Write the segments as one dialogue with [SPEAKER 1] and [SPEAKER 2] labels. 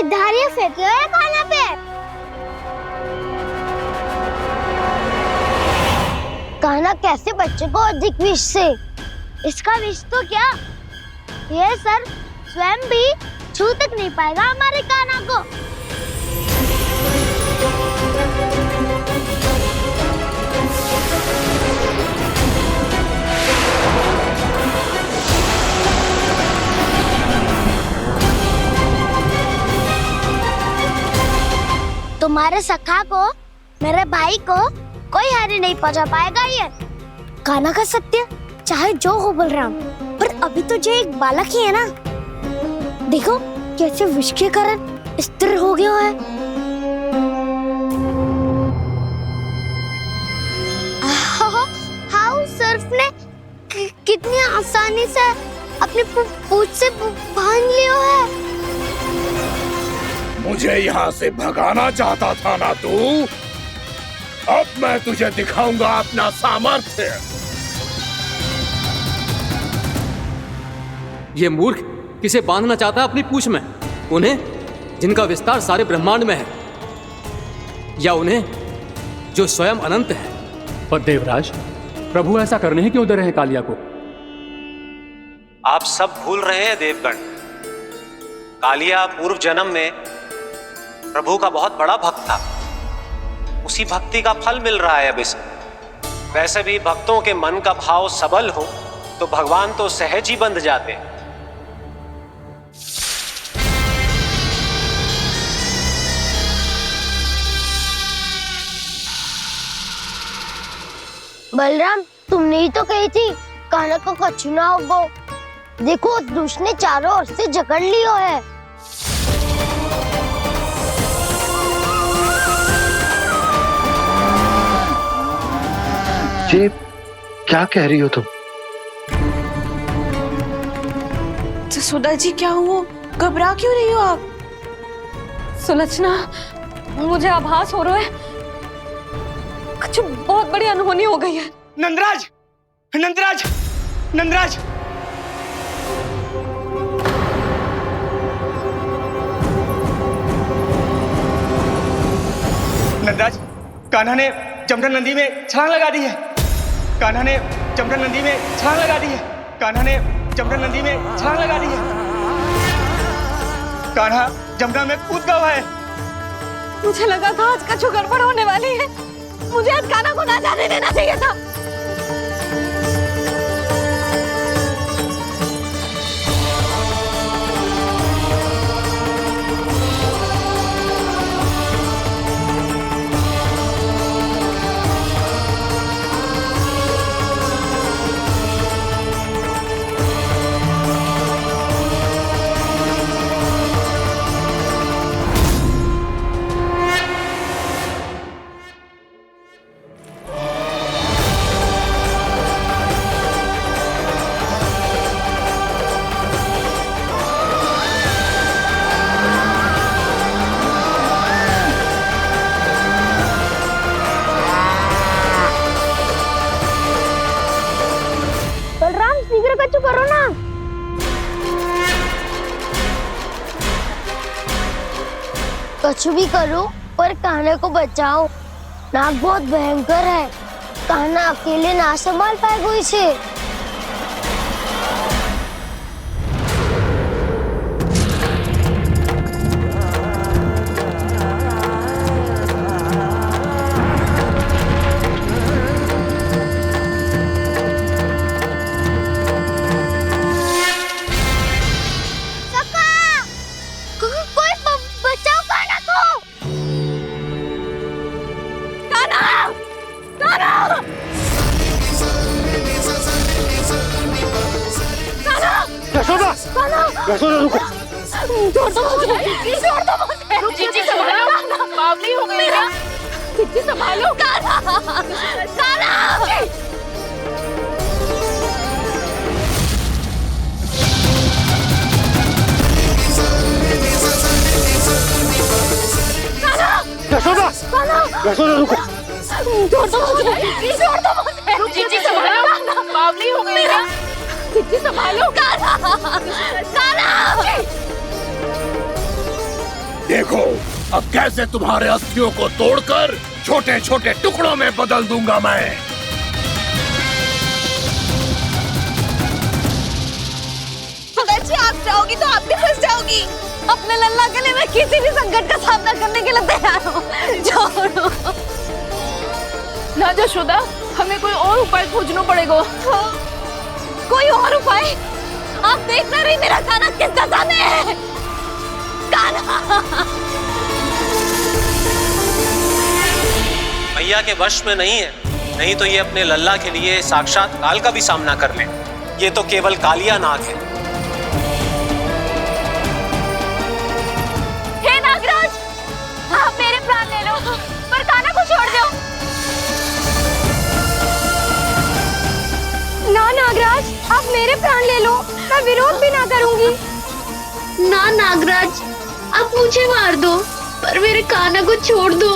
[SPEAKER 1] धारियां फेंक रहे हैं खाना पे। कान्हा कैसे बच्चे को अधिक विष से? इसका विष तो क्या, ये सर स्वयं भी छू तक नहीं पाएगा हमारे कान्हा को। तुम्हारे सखा को, मेरे भाई को कोई हानि नहीं पहुंचा पाएगा। ये कान्हा का सत्य चाहे जो हो बलराम, पर अभी तो जो एक बालक ही है ना। देखो कैसे विष के कारण स्थिर हो गया है। हाउ सर्फ ने कितनी आसानी से अपनी पूंछ से बांध लिया है।
[SPEAKER 2] मुझे यहाँ से भगाना चाहता था ना तू? अब मैं तुझे दिखाऊंगा अपना सामर्थ्य।
[SPEAKER 3] ये मूर्ख किसे बांधना चाहता है अपनी पूंछ में? उन्हें जिनका विस्तार सारे ब्रह्मांड में है, या उन्हें जो स्वयं अनंत है?
[SPEAKER 4] पर देवराज, प्रभु ऐसा करने ही क्यों दे रहे हैं कालिया को?
[SPEAKER 5] आप सब भूल रहे हैं देवगण, कालिया पूर्व जन्म में प्रभु का बहुत बड़ा भक्त था। उसी भक्ति का फल मिल रहा है अब इसे। वैसे भी भक्तों के मन का भाव सबल हो तो भगवान तो सहज ही बंध जाते हैं।
[SPEAKER 1] बलराम, तुमने ही तो कही थी कान्हा को कछु ना होगा। देखो दुष्ट ने चारों ओर से जकड़ लियो है।
[SPEAKER 6] ये क्या कह रही हो तुम?
[SPEAKER 7] जसोदा जी, क्या हुआ? घबरा क्यों रही हो आप?
[SPEAKER 8] सुलक्षणा, मुझे आभास हो रहा है कुछ बहुत बड़ी अनहोनी हो गई है।
[SPEAKER 9] नंदराज, नंदराज, नंदराज! नंदराज, कान्हा ने जमदग्नि नदी में छलांग लगा दी है। कान्हा ने जमदग्नि नदी में छलांग लगा दी है। कान्हा ने जमदग्नि नदी में छलांग लगा दी है। कान्हा जमुना में कूद गया है।
[SPEAKER 8] मुझे लगा था आज कछु गड़बड़ होने वाली है। मुझे आज कान्हा को ना जाने देना चाहिए था।
[SPEAKER 1] करो ना। कुछ भी करो पर कान्हा को बचाओ। नाग बहुत भयंकर है। कान्हा अकेले ना संभाल पाएगा इसे।
[SPEAKER 2] यशोदा रुको।
[SPEAKER 8] छोड़ दो मुझे, छोड़ दो मुझे। जीजी संभालो, बावली हो गई है। जीजी संभालो। कान्हा, कान्हा।
[SPEAKER 2] यशोदा, यशोदा रुको।
[SPEAKER 8] छोड़ दो मुझे, छोड़ दो मुझे। जीजी संभालो, बावली हो गई है। जीजी संभालो। कान्हा, कान्हा।
[SPEAKER 2] देखो अब कैसे तुम्हारे अस्थियों को तोड़कर छोटे छोटे टुकड़ों में बदल दूंगा मैं।
[SPEAKER 7] सुदाजी आप जाओगी तो आप भी फंस जाओगी।
[SPEAKER 1] अपने लल्ला के लिए मैं किसी भी संकट का सामना करने के लिए तैयार हूँ। छोड़ो।
[SPEAKER 8] ना यशोदा, हमें कोई और उपाय खोजना पड़ेगा।
[SPEAKER 1] कोई और उपाय? आप देख ना रही मेरा काना किस दशा में है। काना
[SPEAKER 5] मैया के वश में नहीं है, नहीं तो ये अपने लल्ला के लिए साक्षात काल का भी सामना कर ले। ये तो केवल कालिया नाग है।
[SPEAKER 1] हे नागराज, आप मेरे प्राण ले लो पर काना को छोड़ दो। ना नागराज, आप मेरे प्राण ले लो, मैं विरोध भी ना करूंगी। ना नागराज, आप मुझे मार दो पर मेरे काना को छोड़ दो।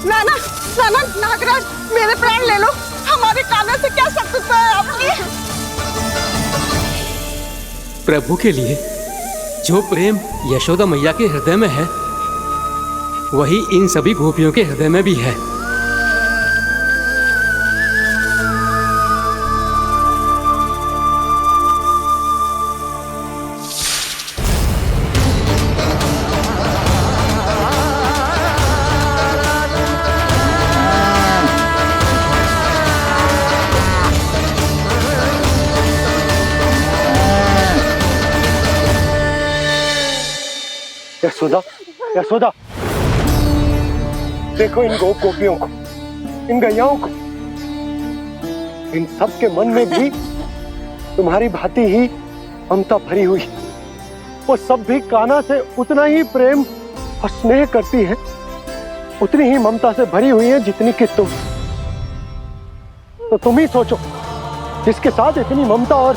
[SPEAKER 7] ना ना ना ना नागराज, मेरे प्राण ले लो, हमारे काना से क्या शत्रुता है आपकी?
[SPEAKER 3] प्रभु के लिए जो प्रेम यशोदा मैया के हृदय में है, वही इन सभी गोपियों के हृदय में भी है।
[SPEAKER 6] यशोदा, यशोदा, देखो इन गोपियों को, इन गैयाओं को, इन सब के मन में भी तुम्हारी भांति ही ममता भरी हुई। वो सब भी कान्हा से उतना ही प्रेम और स्नेह करती है, उतनी ही ममता से भरी हुई है जितनी कि तुम। तो तुम ही सोचो, जिसके साथ इतनी ममता और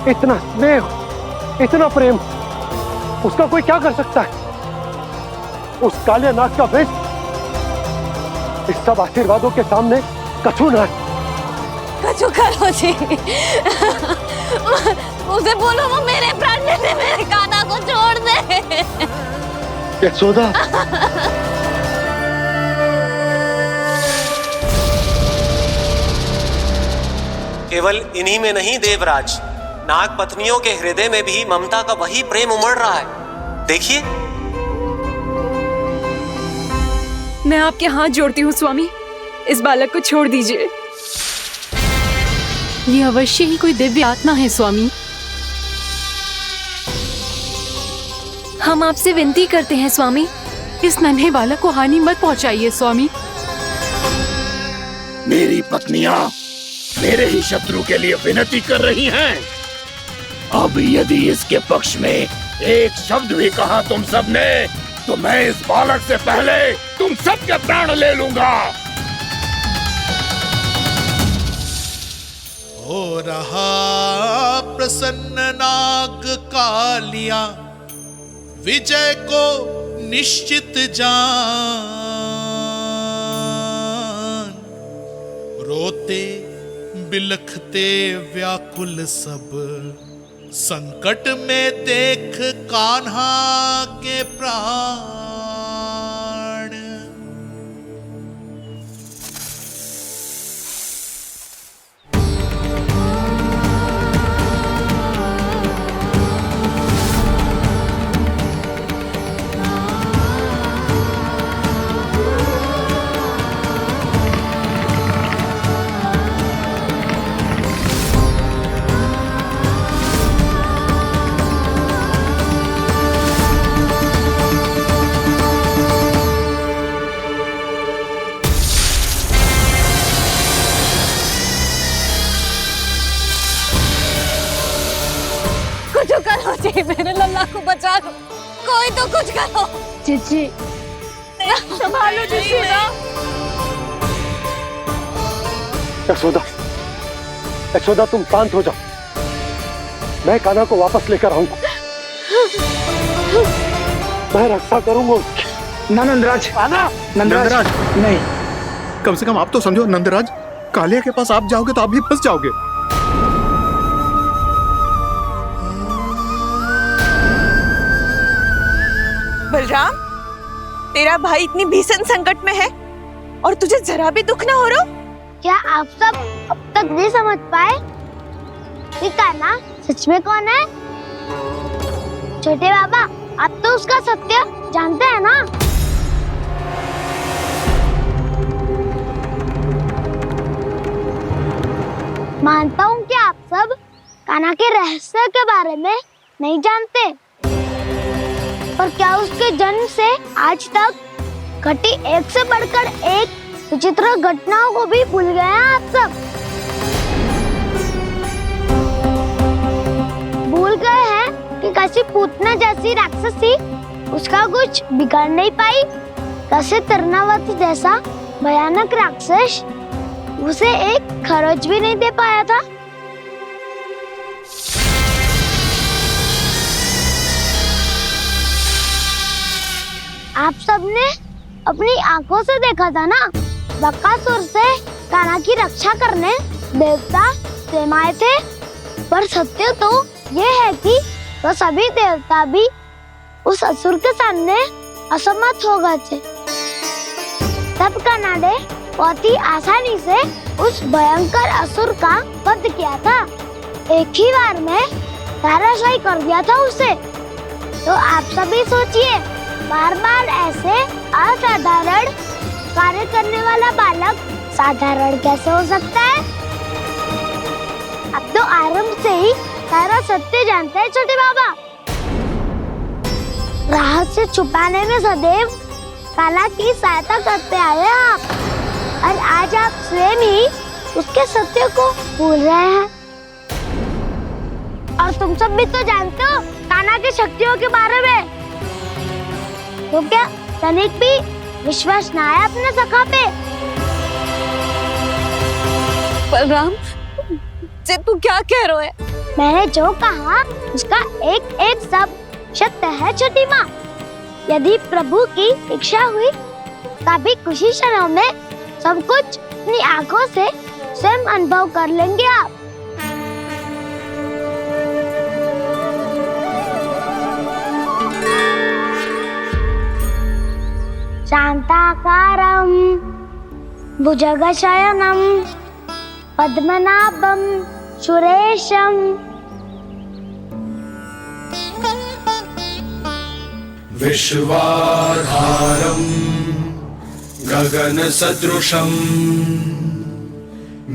[SPEAKER 6] इतना स्नेह, इतना प्रेम, उसका कोई क्या कर सकता है? उस कालिया नाग का वेश इस सब आशीर्वादों के सामने कछु न है।
[SPEAKER 1] कछु करो जी। उसे बोलो वो मेरे प्राण ले ले, मेरे काना को छोड़ दे।
[SPEAKER 6] यशोदा,
[SPEAKER 5] केवल इन्हीं में नहीं देवराज, नाग पत्नियों के हृदय में भी ममता का वही प्रेम उमड़ रहा है। देखिए।
[SPEAKER 7] मैं आपके हाथ जोड़ती हूँ स्वामी, इस बालक को छोड़ दीजिए।
[SPEAKER 8] ये अवश्य ही कोई दिव्य आत्मा है स्वामी। हम आपसे विनती करते हैं स्वामी, इस नन्हे बालक को हानि मत पहुंचाइए स्वामी।
[SPEAKER 2] मेरी पत्नियां मेरे ही शत्रु के लिए विनती कर रही हैं। अब यदि इसके पक्ष में एक शब्द भी कहा तुम सबने, तो मैं इस बालक से पहले तुम सबके प्राण ले लूंगा।
[SPEAKER 10] हो रहा प्रसन्न नाग कालिया, विजय को निश्चित जान। रोते बिलखते व्याकुल सब, संकट में देख कान्हा के प्राण।
[SPEAKER 1] कुछ करो जी, मेरे लल्ला को बचा लो, कोई तो कुछ करो। जीजी संभालो यशोदा।
[SPEAKER 6] यशोदा, यशोदा तुम शांत हो जाओ, मैं कान्हा को वापस लेकर आऊंगा, मैं रक्षा करूंगा उसकी।
[SPEAKER 9] ना नंदराज, नंदराज नहीं,
[SPEAKER 11] कम से कम आप तो समझो नंदराज, कालिया के पास आप जाओगे तो आप भी फंस जाओगे।
[SPEAKER 7] बलराम, तेरा भाई इतनी भीषण संकट में है और तुझे जरा भी दुख ना हो रहा?
[SPEAKER 1] क्या आप सब अब तक नहीं समझ पाए कि कान्हा सच में कौन है? छोटे बाबा, आप तो उसका सत्य जानते हैं ना? मानता हूँ कि आप सब कान्हा के रहस्य के बारे में नहीं जानते, पर क्या उसके जन्म से आज तक घटी एक से बढ़कर एक विचित्र घटनाओं को भी भूल गए हैं आप सब? भूल गए हैं कि कैसी पूतना जैसी राक्षसी उसका कुछ बिगाड़ नहीं पाई, कैसे तरनावती जैसा भयानक राक्षस उसे एक खरोच भी नहीं दे पाया था। आप सबने अपनी आंखों से देखा था ना, बकासुर से कान्हा की रक्षा करने देवता स्वयं आए थे, पर सत्य तो ये है कि वह सभी देवता भी उस असुर के सामने असमर्थ हो गए थे। तब कान्हा ने बहुत ही आसानी से उस भयंकर असुर का वध किया था, एक ही बार में धराशायी कर दिया था उसे। तो आप सभी सोचिए, बार बार ऐसे असाधारण कार्य करने वाला बालक साधारण कैसे हो सकता है? अब तो आरंभ से ही सारा सत्य जानते हैं छोटे बाबा। रहस्य छुपाने में सदैव कान्हा की सहायता करते आए हैं आप, और आज आप स्वयं ही उसके सत्य को भूल रहे हैं। और तुम सब भी तो जानते हो कान्हा की शक्तियों के बारे में, तो क्या तनिक भी विश्वास ना है अपने सखा पे?
[SPEAKER 7] बलराम, जे तू क्या कह रहा है?
[SPEAKER 1] मैंने जो कहा उसका एक एक शब्द सत्य है छोटी माँ। यदि प्रभु की इच्छा हुई तभी कुछ ही क्षणों में सब कुछ अपनी आंखों से स्वयं अनुभव कर लेंगे आप। शांताकारं भुजगशयनं पद्मनाभं सुरेशं
[SPEAKER 2] विश्वाधारं गगनसदृशं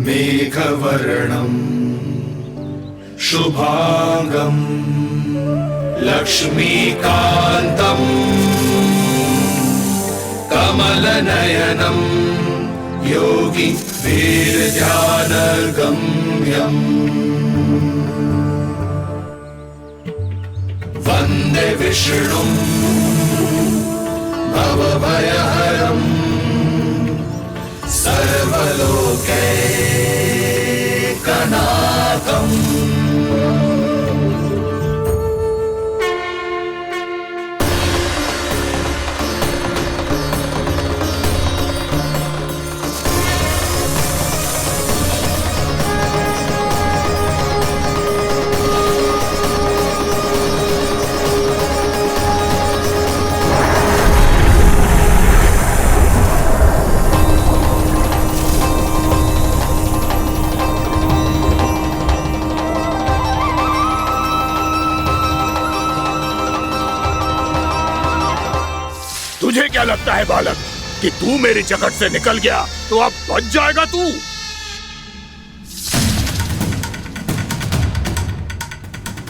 [SPEAKER 2] मेघवर्णं शुभांगं लक्ष्मीकान्तं कमलनयनं योगी वीरध्यानगम्यम् वन्दे विष्णुं भवभयहरं सर्वलोकैकनाथम्। तुझे क्या लगता है बालक कि तू मेरी जगत से निकल गया तो अब बच जाएगा तू?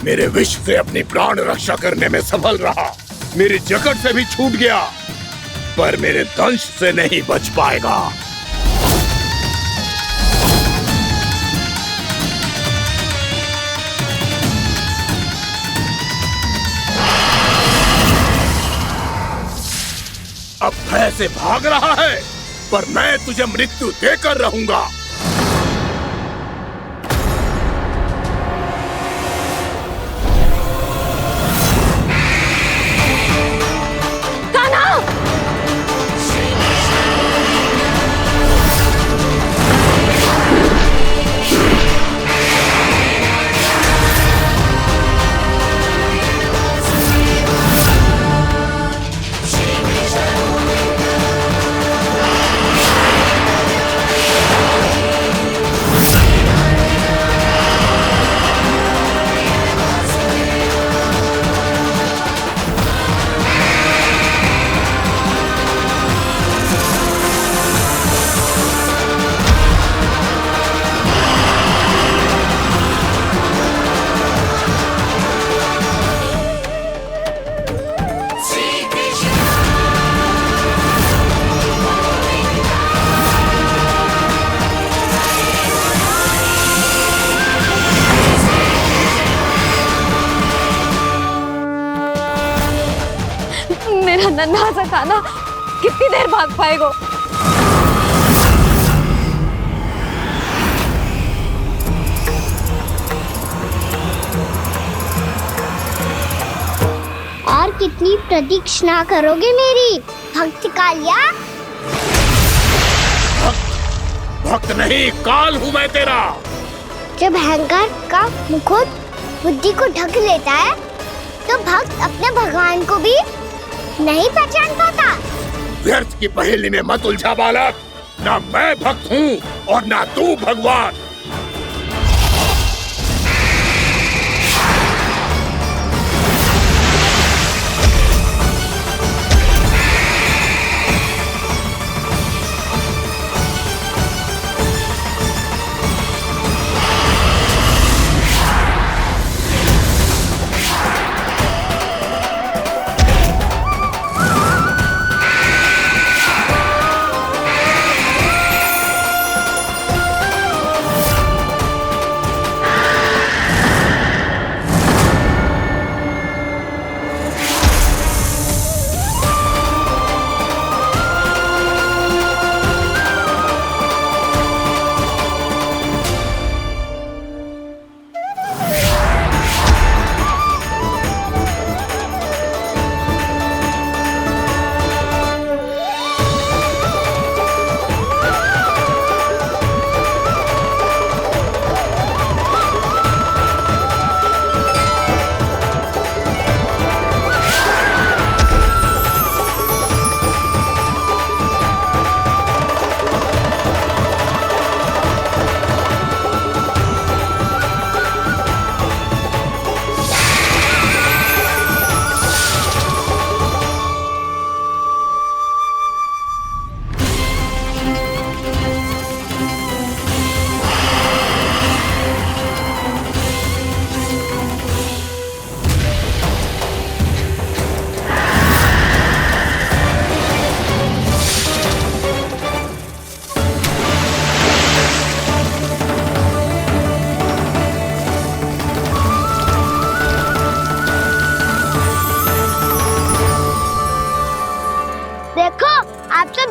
[SPEAKER 2] मेरे विष से अपनी प्राण रक्षा करने में सफल रहा, मेरी जगत से भी छूट गया, पर मेरे दंश से नहीं बच पाएगा। अब भय से भाग रहा है, पर मैं तुझे मृत्यु देकर रहूंगा।
[SPEAKER 8] मेरा नन्हा सा कान्हा कितनी देर भाग पाएगा?
[SPEAKER 1] और कितनी प्रतीक्षा करोगे मेरी भक्त कालिया?
[SPEAKER 2] भक्त नहीं, काल हूँ मैं तेरा।
[SPEAKER 1] जब अहंकार का मुकुट बुद्धि को ढक लेता है तो भक्त अपने भगवान को भी नहीं पहचान पाता।
[SPEAKER 2] व्यर्थ की पहेली में मत उलझा बालक। ना मैं भक्त हूँ और ना तू भगवान।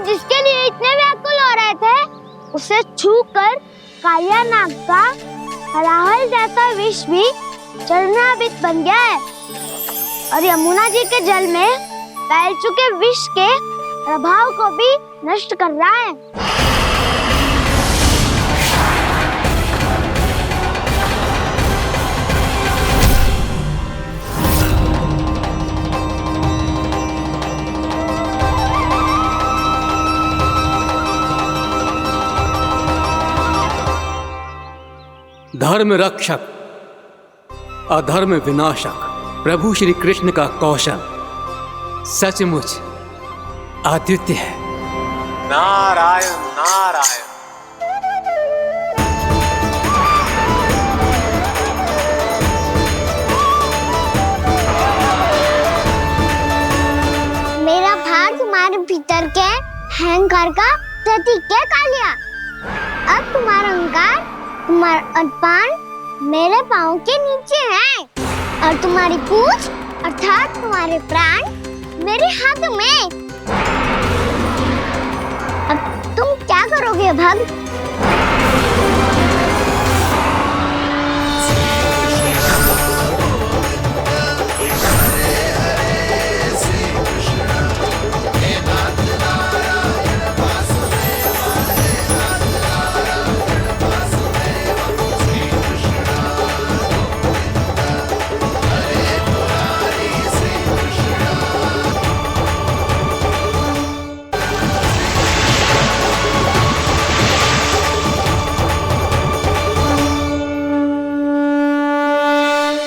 [SPEAKER 1] जिसके लिए इतने व्याकुल हो रहे थे उसे छूकर कालिया नाग का हलाहल जैसा विष भी चरणामृत बन गया है और यमुना जी के जल में फैल चुके विष के प्रभाव को भी नष्ट कर रहा है।
[SPEAKER 3] धर्म रक्षक अधर्म विनाशक प्रभु श्री कृष्ण का कौशल सचमुच अद्वितीय है।
[SPEAKER 5] नारायण नारायण।
[SPEAKER 1] मेरा भार तुम्हारे भीतर के अहंकार का प्रतीक है कालिया। अब तुम्हारा अहंकार, तुम्हारा अनपान मेरे पाँव के नीचे है और तुम्हारी पूंछ अर्थात तुम्हारे प्राण मेरे हाथ में। अब तुम क्या करोगे भक्त?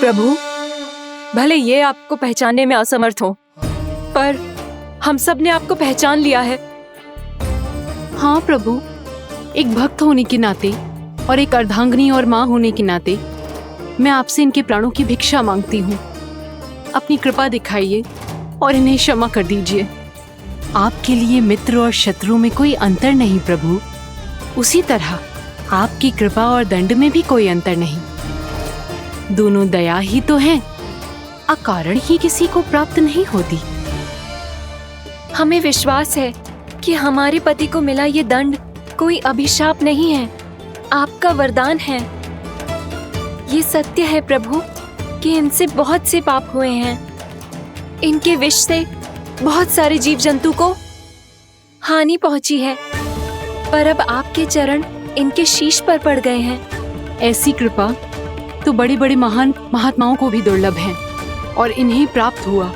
[SPEAKER 8] प्रभु, भले ये आपको पहचानने में असमर्थ हो, पर हम सब ने आपको पहचान लिया है।
[SPEAKER 12] हाँ प्रभु, एक भक्त होने के नाते और एक अर्धांगिनी और माँ होने के नाते मैं आपसे इनके प्राणों की भिक्षा मांगती हूँ। अपनी कृपा दिखाइए और इन्हें क्षमा कर दीजिए। आपके लिए मित्र और शत्रु में कोई अंतर नहीं प्रभु। उसी तरह आपकी कृपा और दंड में भी कोई अंतर नहीं। दोनों दया ही तो हैं, अकारण ही किसी को प्राप्त नहीं होती।
[SPEAKER 13] हमें विश्वास है कि हमारे पति को मिला ये दंड कोई अभिशाप नहीं है, आपका वरदान है। ये सत्य है प्रभु कि इनसे बहुत से पाप हुए हैं। इनके विष से बहुत सारे जीव जंतु को हानि पहुंची है, पर अब आपके चरण इनके शीश पर पड़ गए हैं।
[SPEAKER 12] ऐसी कृपा तो बड़े बड़े महान महात्माओं को भी दुर्लभ है, और इन्हें प्राप्त हुआ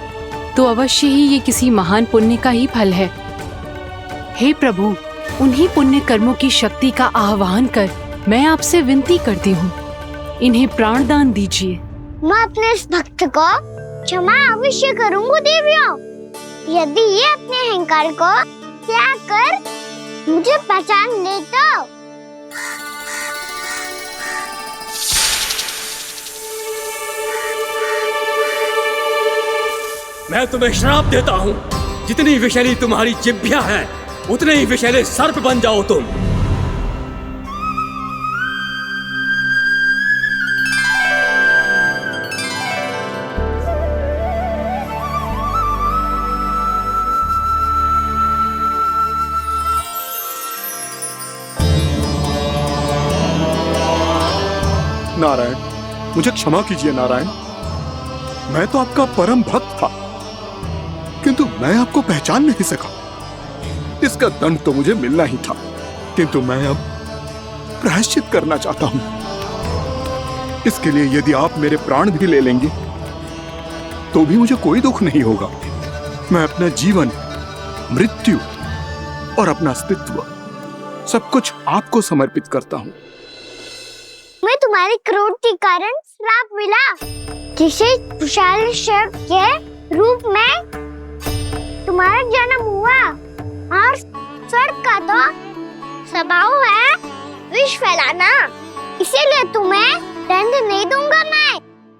[SPEAKER 12] तो अवश्य ही ये किसी महान पुण्य का ही फल है। हे प्रभु, उन्हीं पुण्य कर्मों की शक्ति का आह्वान कर मैं आपसे विनती करती हूँ, इन्हें प्राण दान दीजिए।
[SPEAKER 1] मैं अपने इस भक्त को क्षमा अवश्य करूंगी देवियों, यदि ये अपने अहंकार को त्याग कर मुझे पहचान ले तो।
[SPEAKER 3] मैं तुम्हें श्राप देता हूँ, जितनी विषैली तुम्हारी जिह्वा है उतने ही विषैले सर्प बन जाओ तुम।
[SPEAKER 11] नारायण, मुझे क्षमा कीजिए नारायण। मैं तो आपका परम भक्त था, किंतु मैं आपको पहचान नहीं सका। इसका दंड तो मुझे मिलना ही था, किंतु मैं अब प्रायश्चित करना चाहता हूं। इसके लिए यदि आप मेरे प्राण भी ले लेंगे तो भी मुझे कोई दुख नहीं होगा। मैं अपना जीवन, मृत्यु और अपना अस्तित्व सब कुछ आपको समर्पित करता हूं।
[SPEAKER 1] मैं तुम्हारे क्रोध के कारण श्राप मिला, जिसे विशाल सर्प के रूप में तुम्हारा जन्म हुआ, और सर्प का तो स्वभाव है विष फैलाना। इसीलिए तुम्हें दंड नहीं दूंगा, मैं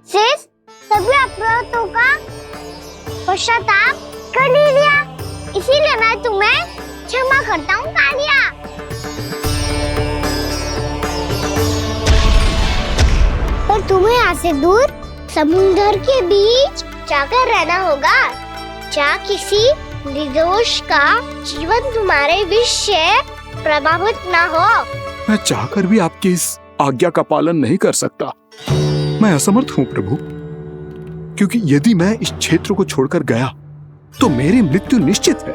[SPEAKER 1] सिर्फ सभी अपराधों का पश्चाताप कर लिया। इसीलिए मैं तुम्हें क्षमा करता हूँ कालिया। पर तुम्हें यहाँ से दूर समुद्र के बीच जाकर रहना होगा, जहाँ किसी निर्दोष का जीवन तुम्हारे विष से प्रभावित न हो।
[SPEAKER 11] मैं चाहकर भी आपकी इस आज्ञा का पालन नहीं कर सकता। मैं असमर्थ हूँ प्रभु, क्योंकि यदि मैं इस क्षेत्र को छोड़कर गया तो मेरी मृत्यु निश्चित है।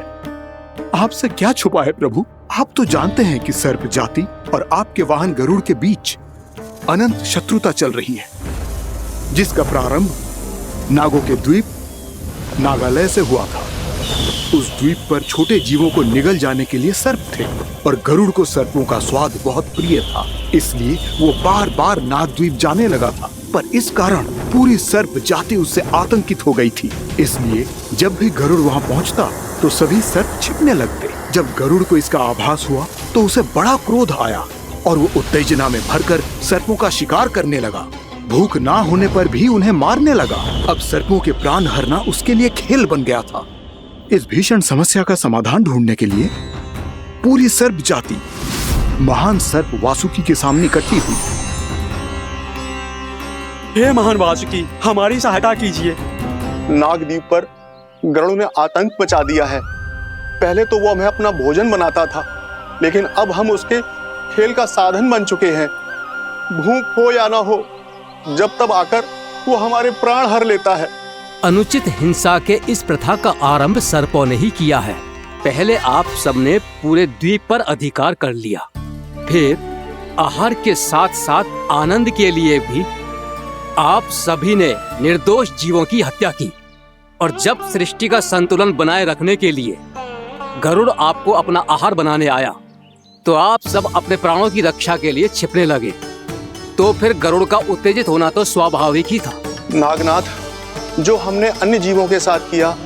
[SPEAKER 11] आपसे क्या छुपा है प्रभु? आप तो जानते हैं कि सर्प जाति और आपके वाहन गरुड़ के बीच अनंत शत्रुता चल रही है, जिसका प्रारंभ नागों के द्वीप नागालय से हुआ था। उस द्वीप पर छोटे जीवों को निगल जाने के लिए सर्प थे, और गरुड़ को सर्पों का स्वाद बहुत प्रिय था, इसलिए वो बार बार नागद्वीप जाने लगा था। पर इस कारण पूरी सर्प जाति उससे आतंकित हो गई थी। इसलिए जब भी गरुड़ वहां पहुंचता तो सभी सर्प छिपने लगते। जब गरुड़ को इसका आभास हुआ तो उसे बड़ा क्रोध आया, और वो उत्तेजना में भरकर सर्पों का शिकार करने लगा। भूख ना होने पर भी उन्हें मारने लगा। अब सर्पों के प्राण हरना उसके लिए खेल बन गया था। इस भीषण समस्या का समाधान ढूंढने के लिए पूरी सर्प जाति महान सर्प वासुकी के सामने इकट्ठी हुई।
[SPEAKER 14] हे महान वासुकी, हमारी सहायता कीजिए।
[SPEAKER 6] नागद्वीप पर गरुड़ ने आतंक मचा दिया है। पहले तो वो हमें अपना भोजन बनाता था, लेकिन अब हम उसके खेल का साधन बन चुके हैं। भूख हो या ना हो, जब तब आकर वो हमारे प्राण हर लेता है।
[SPEAKER 3] अनुचित हिंसा के इस प्रथा का आरंभ सर्पों ने ही किया है। पहले आप सबने पूरे द्वीप पर अधिकार कर लिया, फिर आहार के साथ साथ आनंद के लिए भी आप सभी ने निर्दोष जीवों की हत्या की। और जब सृष्टि का संतुलन बनाए रखने के लिए गरुड़ आपको अपना आहार बनाने आया, तो आप सब अपने प्राणों की रक्षा के लिए छिपने लगे। तो फिर गरुड़ का उत्तेजित होना तो स्वाभाविक ही था।
[SPEAKER 6] नागनाथ, जो हमने अन्य जीवों के साथ किया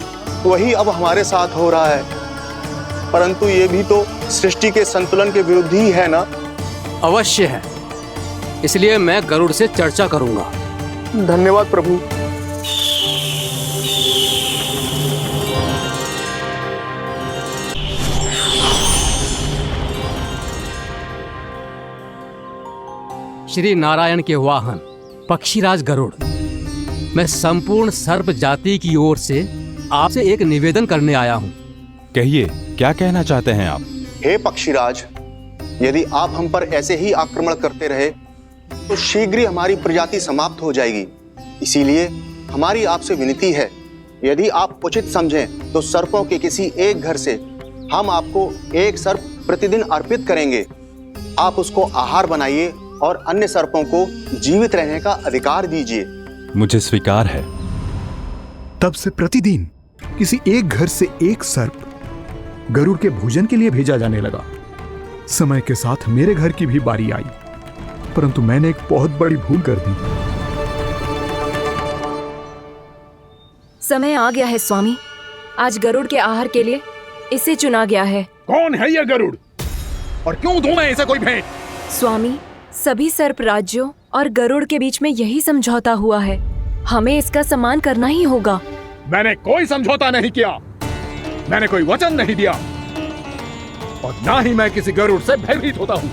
[SPEAKER 6] वही अब हमारे साथ हो रहा है, परंतु ये भी तो सृष्टि के संतुलन के विरुद्ध ही है ना?
[SPEAKER 3] अवश्य है, इसलिए मैं गरुड़ से चर्चा करूंगा।
[SPEAKER 6] धन्यवाद प्रभु।
[SPEAKER 3] श्री नारायण के वाहन पक्षीराज गरुड़, मैं संपूर्ण सर्प जाति की ओर से आपसे एक निवेदन करने आया हूं।
[SPEAKER 15] कहिए, क्या कहना चाहते हैं आप?
[SPEAKER 16] हे पक्षीराज, यदि आप हम पर ऐसे ही आक्रमण करते रहे तो शीघ्र ही हमारी प्रजाति समाप्त हो जाएगी। इसीलिए हमारी आपसे विनती है, यदि आप उचित समझें तो सर्पों के किसी एक घर से हम आपको एक सर्प प्रतिदिन अर्पित करेंगे। आप उसको आहार बनाइए और अन्य सर्पों को जीवित रहने का अधिकार दीजिए।
[SPEAKER 15] मुझे स्वीकार है।
[SPEAKER 11] तब से प्रतिदिन किसी एक घर से एक सर्प गरुड़ के भोजन के लिए भेजा जाने लगा। समय के साथ मेरे घर की भी बारी आई, परंतु मैंने एक बहुत बड़ी भूल कर दी।
[SPEAKER 13] समय आ गया है स्वामी, आज गरुड़ के आहार के लिए इसे चुना गया है।
[SPEAKER 2] कौन है यह गरुड़ और क्यों दूं मैं इसे कोई भेंट?
[SPEAKER 13] स्वामी, सभी सर्प राज्यों और गरुड़ के बीच में यही समझौता हुआ है, हमें इसका सम्मान करना ही होगा।
[SPEAKER 2] मैंने कोई समझौता नहीं किया, मैंने कोई वचन नहीं दिया और ना ही मैं किसी गरुड़ से भयभीत होता हूँ।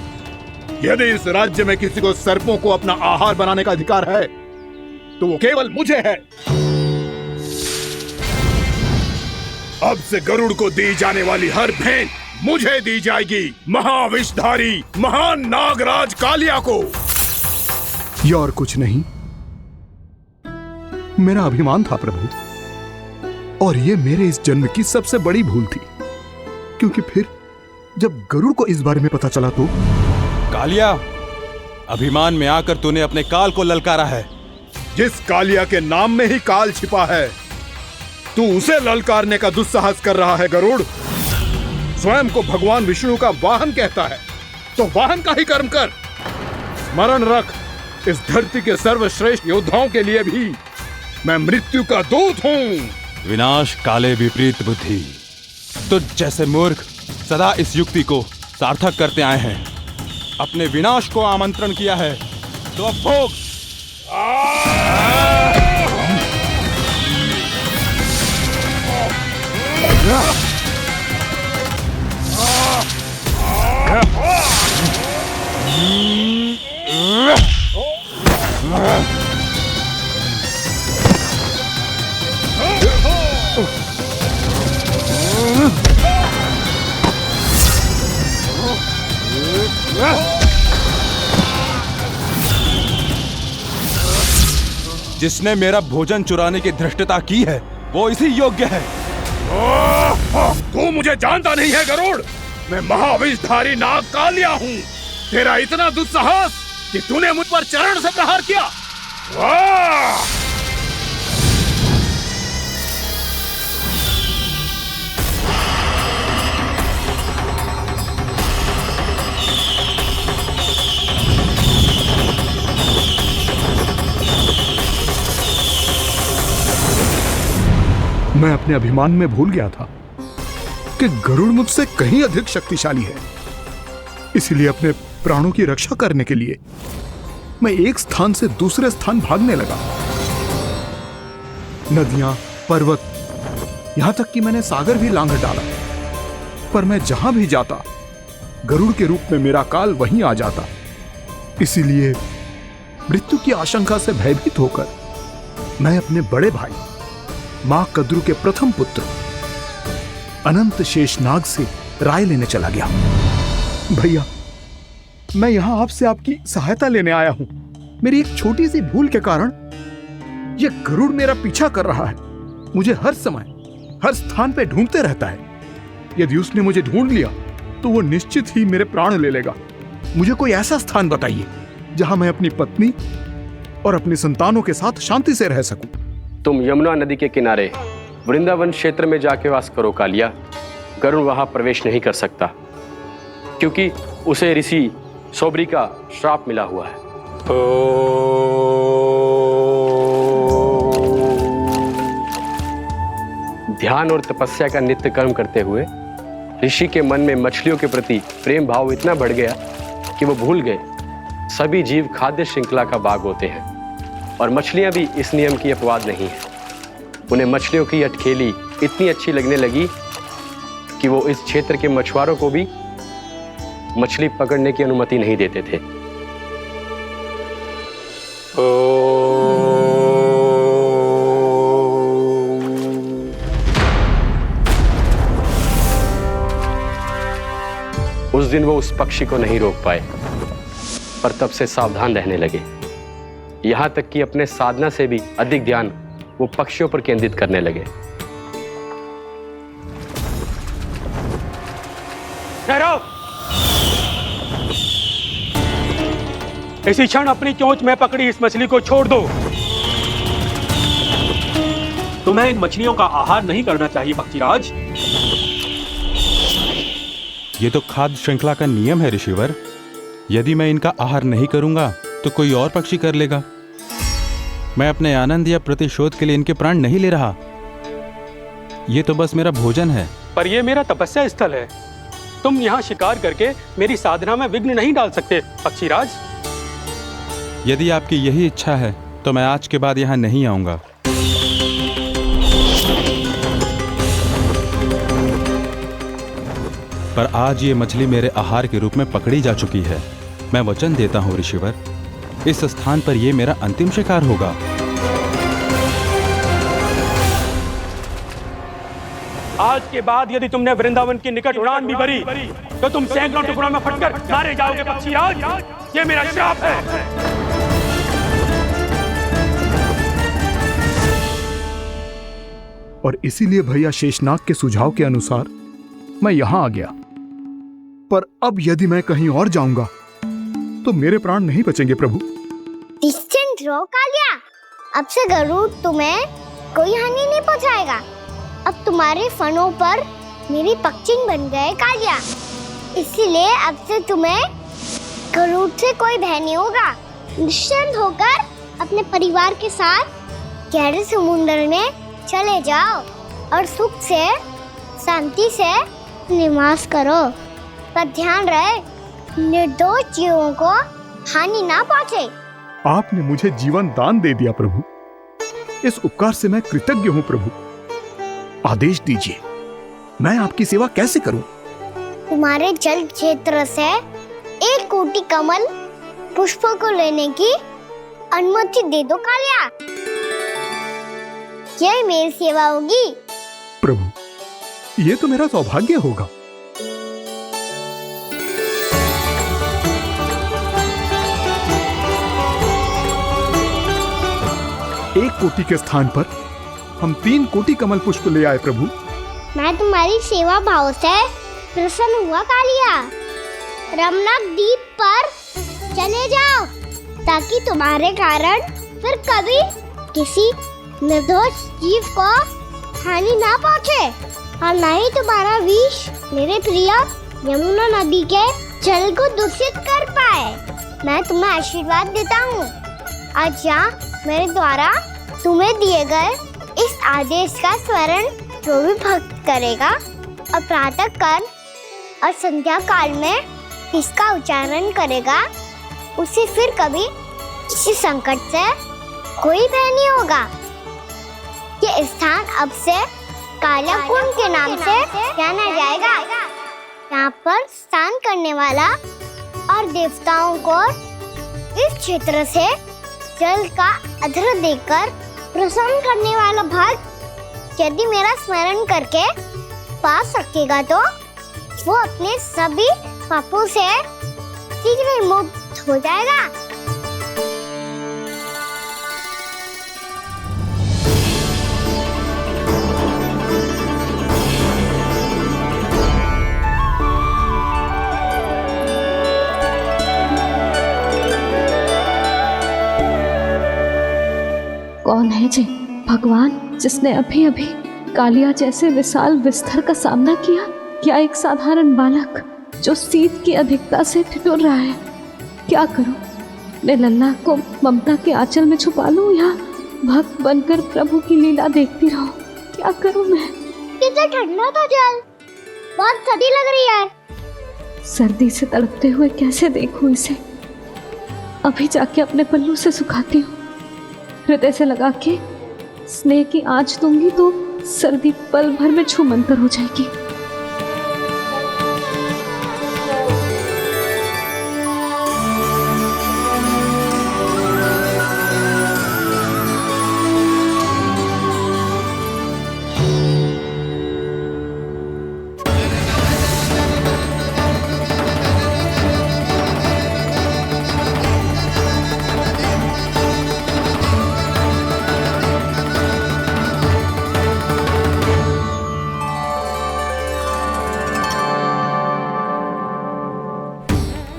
[SPEAKER 2] यदि इस राज्य में किसी को सर्पों को अपना आहार बनाने का अधिकार है तो वो केवल मुझे है। अब से गरुड़ को दी जाने वाली हर भेंट मुझे दी जाएगी, महाविषधारी महान नागराज कालिया को।
[SPEAKER 11] यह और कुछ नहीं, मेरा अभिमान था प्रभु, और यह मेरे इस जन्म की सबसे बड़ी भूल थी, क्योंकि फिर जब गरुड़ को इस बारे में पता चला तो।
[SPEAKER 15] कालिया, अभिमान में आकर तूने अपने काल को ललकारा है।
[SPEAKER 2] जिस कालिया के नाम में ही काल छिपा है, तू उसे ललकारने का दुस्साहस कर रहा है गरुड़। स्वयं को भगवान विष्णु का वाहन कहता है तो वाहन का ही कर्म कर। स्मरण रख, इस धरती के सर्वश्रेष्ठ योद्धाओं के लिए भी मैं मृत्यु का दूत हूँ।
[SPEAKER 15] विनाश काले विपरीत बुद्धि। तुझ जैसे मूर्ख सदा इस युक्ति को सार्थक करते आए हैं। अपने विनाश को आमंत्रण किया है तो अब भोग। जिसने मेरा भोजन चुराने की धृष्टता की है वो इसी योग्य है।
[SPEAKER 2] तू मुझे जानता नहीं है गरुड़, मैं महाविषधारी नाग कालिया हूँ। तेरा इतना दुस्साहस कि तूने मुझ पर चरण से प्रहार किया।
[SPEAKER 11] मैं अपने अभिमान में भूल गया था कि गरुड़ मुझसे कहीं अधिक शक्तिशाली है। इसलिए अपने प्राणों की रक्षा करने के लिए मैं एक स्थान से दूसरे स्थान भागने लगा। नदियां, पर्वत, यहां तक कि मैंने सागर भी लांघ डाला, पर मैं जहां भी जाता गरुड़ के रूप में मेरा काल वहीं आ जाता। इसीलिए मृत्यु की आशंका से भयभीत होकर मैं अपने बड़े भाई मां कद्रु के प्रथम पुत्र अनंत शेषनाग से राय लेने चला गया। भैया, मैं यहां आपसे आपकी सहायता लेने आया हूं। मेरी एक छोटी सी भूल के कारण यह गरुड़ मेरा पीछा कर रहा है। मुझे हर समय हर स्थान पे ढूंढते रहता है। यदि उसने मुझे ढूंढ लिया तो वो निश्चित ही मेरे प्राण ले लेगा। मुझे कोई ऐसा स्थान बताइए जहां मैं अपनी पत्नी और अपने संतानों के साथ शांति से रह सकूं।
[SPEAKER 17] तुम यमुना नदी के किनारे वृंदावन क्षेत्र में जाके वास करो कालिया। गरुड़ वहां प्रवेश नहीं कर सकता क्योंकि उसे ऋषि सोबरी का श्राप मिला हुआ है। ध्यान और तपस्या का नित्य कर्म करते हुए ऋषि के मन में मछलियों के प्रति प्रेम भाव इतना बढ़ गया कि वो भूल गए सभी जीव खाद्य श्रृंखला का भाग होते हैं और मछलियां भी इस नियम की अपवाद नहीं है। उन्हें मछलियों की अटखेली इतनी अच्छी लगने लगी कि वो इस क्षेत्र के मछुआरों को भी मछली पकड़ने की अनुमति नहीं देते थे। उस दिन वो उस पक्षी को नहीं रोक पाए, पर तब से सावधान रहने लगे। यहां तक कि अपने साधना से भी अधिक ध्यान वो पक्षियों पर केंद्रित करने लगे।
[SPEAKER 14] ठहरो! इसी क्षण अपनी चोंच में पकड़ी इस मछली को छोड़ दो।
[SPEAKER 4] तुम्हें इन मछलियों का आहार नहीं करना चाहिए पक्षीराज।
[SPEAKER 15] ये तो खाद्य श्रृंखला का नियम है ऋषिवर। यदि मैं इनका आहार नहीं करूंगा तो कोई और पक्षी कर लेगा। मैं अपने आनंद या प्रतिशोध के लिए इनके प्राण नहीं ले रहा। ये तो बस मेरा भोजन है।
[SPEAKER 4] पर यह मेरा तपस्या स्थल है। तुम यहाँ शिकार करके मेरी साधना में विघ्न नहीं डाल सकते पक्षीराज।
[SPEAKER 15] यदि आपकी यही इच्छा है तो मैं आज के बाद यहाँ नहीं आऊंगा। पर आज ये मछली मेरे आहार के रूप में पकड़ी जा चुकी है। मैं वचन देता हूँ ऋषिवर, इस स्थान पर यह मेरा अंतिम शिकार होगा।
[SPEAKER 4] आज के बाद यदि तुमने वृंदावन की निकट उड़ान भी भरी तो तुम सैकड़ों टुकड़ों में फटकर मारे जाओगे पक्षीराज। ये मेरा श्राप है।
[SPEAKER 11] और इसीलिए भैया शेषनाग के सुझाव के अनुसार मैं यहां आ गया। पर अब यदि मैं कहीं और जाऊंगा तो मेरे प्राण नहीं बचेंगे प्रभु।
[SPEAKER 1] निश्चिंत रहो कालिया, अब से गरुड़ तुम्हें कोई हानि नहीं पहुंचाएगा। अब तुम्हारे फनों पर मेरी पक्षिंग बन गए कालिया, इसीलिए अब से तुम्हें गरुड़ से कोई भय नहीं होगा। निश्चिंत होकर अपने परिवार के साथ गहरे समुद्र में चले जाओ और सुख से शांति से निवास करो। पर ध्यान रहे निर्दोष जीवों को हानि ना पहुंचे।
[SPEAKER 11] आपने मुझे जीवन दान दे दिया प्रभु, इस उपकार से मैं कृतज्ञ हूँ प्रभु। आदेश दीजिए, मैं आपकी सेवा कैसे करूं?
[SPEAKER 1] तुम्हारे जल क्षेत्र से 1 कोटि कमल पुष्पों को लेने की अनुमति दे दो कालिया। यह मेरी सेवा होगी।
[SPEAKER 11] प्रभु, ये तो मेरा सौभाग्य होगा। एक कोटि के स्थान पर हम 3 कोटि कमल पुष्प ले आए प्रभु।
[SPEAKER 1] मैं तुम्हारी सेवा भाव से प्रसन्न हुआ कालिया। रमनाक द्वीप पर चले जाओ ताकि तुम्हारे कारण फिर कभी किसी निर्दोष जीव को हानि ना पहुंचे और न ही तुम्हारा विष मेरे प्रिय यमुना नदी के जल को दूषित कर पाए। मैं तुम्हें आशीर्वाद देता हूँ। आज यहाँ मेरे द्वारा तुम्हें दिए गए इस आदेश का स्मरण जो भी भक्त करेगा और प्रातः काल और संध्या काल में इसका उच्चारण करेगा, उसे फिर कभी किसी संकट से कोई भय नहीं होगा। ये स्थान अब से कालिया कुंड के नाम से जाना जाएगा। यहाँ पर स्नान करने वाला और देवताओं को इस क्षेत्र से जल का अर्घ्य देकर प्रसन्न करने वाला भक्त यदि मेरा स्मरण करके पा सकेगा तो वो अपने सभी पापों से शीघ्र ही मुक्त हो जाएगा।
[SPEAKER 13] कौन है जी भगवान जिसने अभी अभी कालिया जैसे विशाल विस्तर का सामना किया? क्या एक साधारण बालक जो शीत की अधिकता से ठिठुर रहा है? क्या करूं? मैं लल्ला को ममता के आंचल में छुपा लूं या भक्त बनकर प्रभु की लीला देखती रहूं? क्या करूं मैं?
[SPEAKER 1] कितना ठंडा था जल, बहुत सर्दी लग रही है।
[SPEAKER 13] सर्दी से तड़पते हुए कैसे देखूं इसे? अभी जाके अपने पल्लू से सुखाती हूँ। हृदय से लगा के स्नेह की आंच दूंगी तो सर्दी पल भर में छूमंतर हो जाएगी।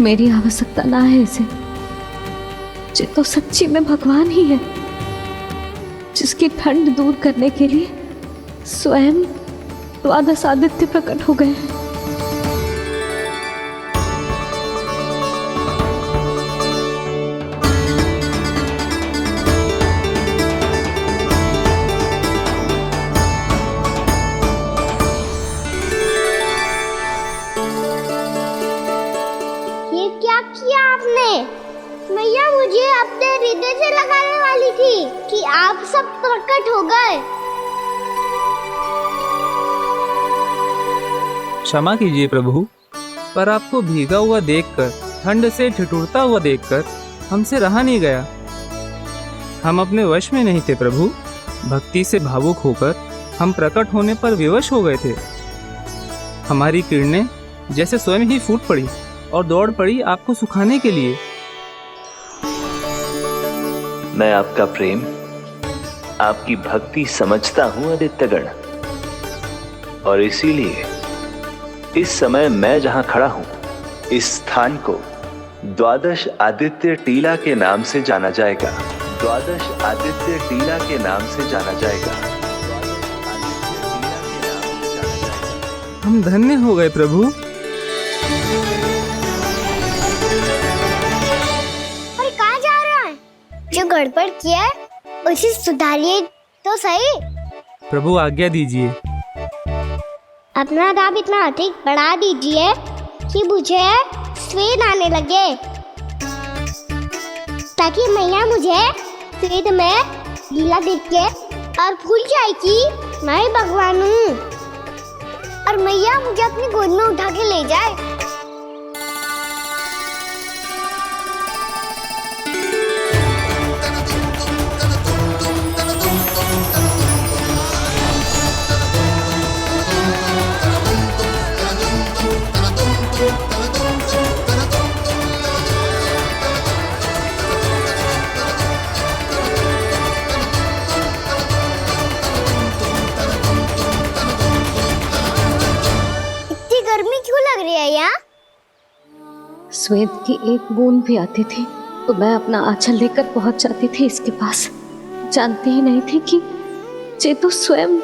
[SPEAKER 13] मेरी आवश्यकता ना है इसे। ये तो सच्ची में भगवान ही है, जिसकी ठंड दूर करने के लिए स्वयं द्वादश आदित्य प्रकट हो गए हैं।
[SPEAKER 1] ये क्या किया आपने? मैया मुझे अपने हृदय से लगाने वाली थी कि आप सब प्रकट हो गए।
[SPEAKER 18] क्षमा कीजिए प्रभु, पर आपको भीगा हुआ देखकर, ठंड से ठिठुरता हुआ देखकर हमसे रहा नहीं गया। हम अपने वश में नहीं थे प्रभु। भक्ति से भावुक होकर हम प्रकट होने पर विवश हो गए थे। हमारी किरणें जैसे स्वयं ही फूट पड़ी और दौड़ पड़ी आपको सुखाने के लिए।
[SPEAKER 19] मैं आपका प्रेम, आपकी भक्ति समझता हूं आदित्यगण, और इसीलिए इस समय मैं जहां खड़ा हूं, इस स्थान को द्वादश आदित्य टीला के नाम से जाना जाएगा। द्वादश आदित्य टीला के नाम से जाना जाएगा।
[SPEAKER 18] हम धन्य हो गए प्रभु।
[SPEAKER 1] और कहाँ जा रहा है? जो गड़बड़ किया है उसे सुधारिए तो सही।
[SPEAKER 18] प्रभु आज्ञा दीजिए।
[SPEAKER 1] अपना दाम इतना अधिक बढ़ा दीजिए कि मुझे स्वेद आने लगे, ताकि मैया मुझे स्वेद में गीला देख के और भूल जाए कि मैं ही भगवान हूँ, और मैया मुझे अपनी गोद में उठा के ले जाए। गर्मी क्यों लग रही है यहाँ?
[SPEAKER 13] स्वेद की एक बूंद भी आती थी तो मैं अपना आंचल लेकर पहुंच जाती थी इसके पास। जानती ही नहीं थी कि ये तो स्वयं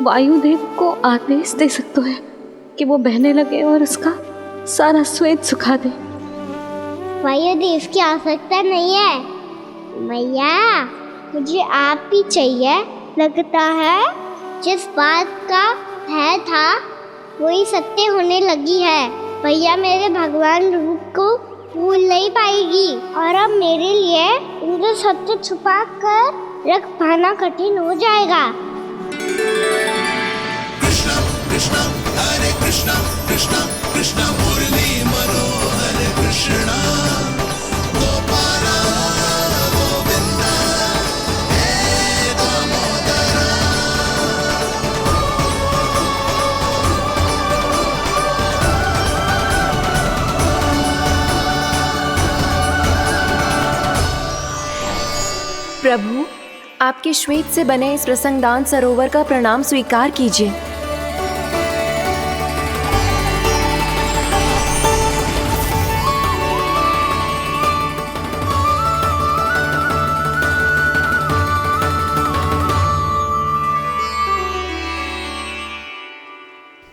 [SPEAKER 13] वायुदेव को आदेश दे सकते हैं कि वो बहने लगे और उसका सारा स्वेद सुखा दे।
[SPEAKER 1] वायुदेव की आवश्यकता नहीं है मैया, मुझे आप ही चाहिए। लगता है जिस बात का भय था वही सत्य होने लगी है। भैया मेरे भगवान रूप को भूल नहीं पाएगी, और अब मेरे लिए उनके सत्य छुपा कर रख पाना कठिन हो जाएगा।
[SPEAKER 20] कृष्णा कृष्णा हरे कृष्णा कृष्णा कृष्णा मुरली मनोहर कृष्णा गोपाला गोविंदा हे दामोदरा।
[SPEAKER 13] प्रभु, आपके श्वेत से बने इस प्रसंगदान सरोवर का प्रणाम स्वीकार कीजिए।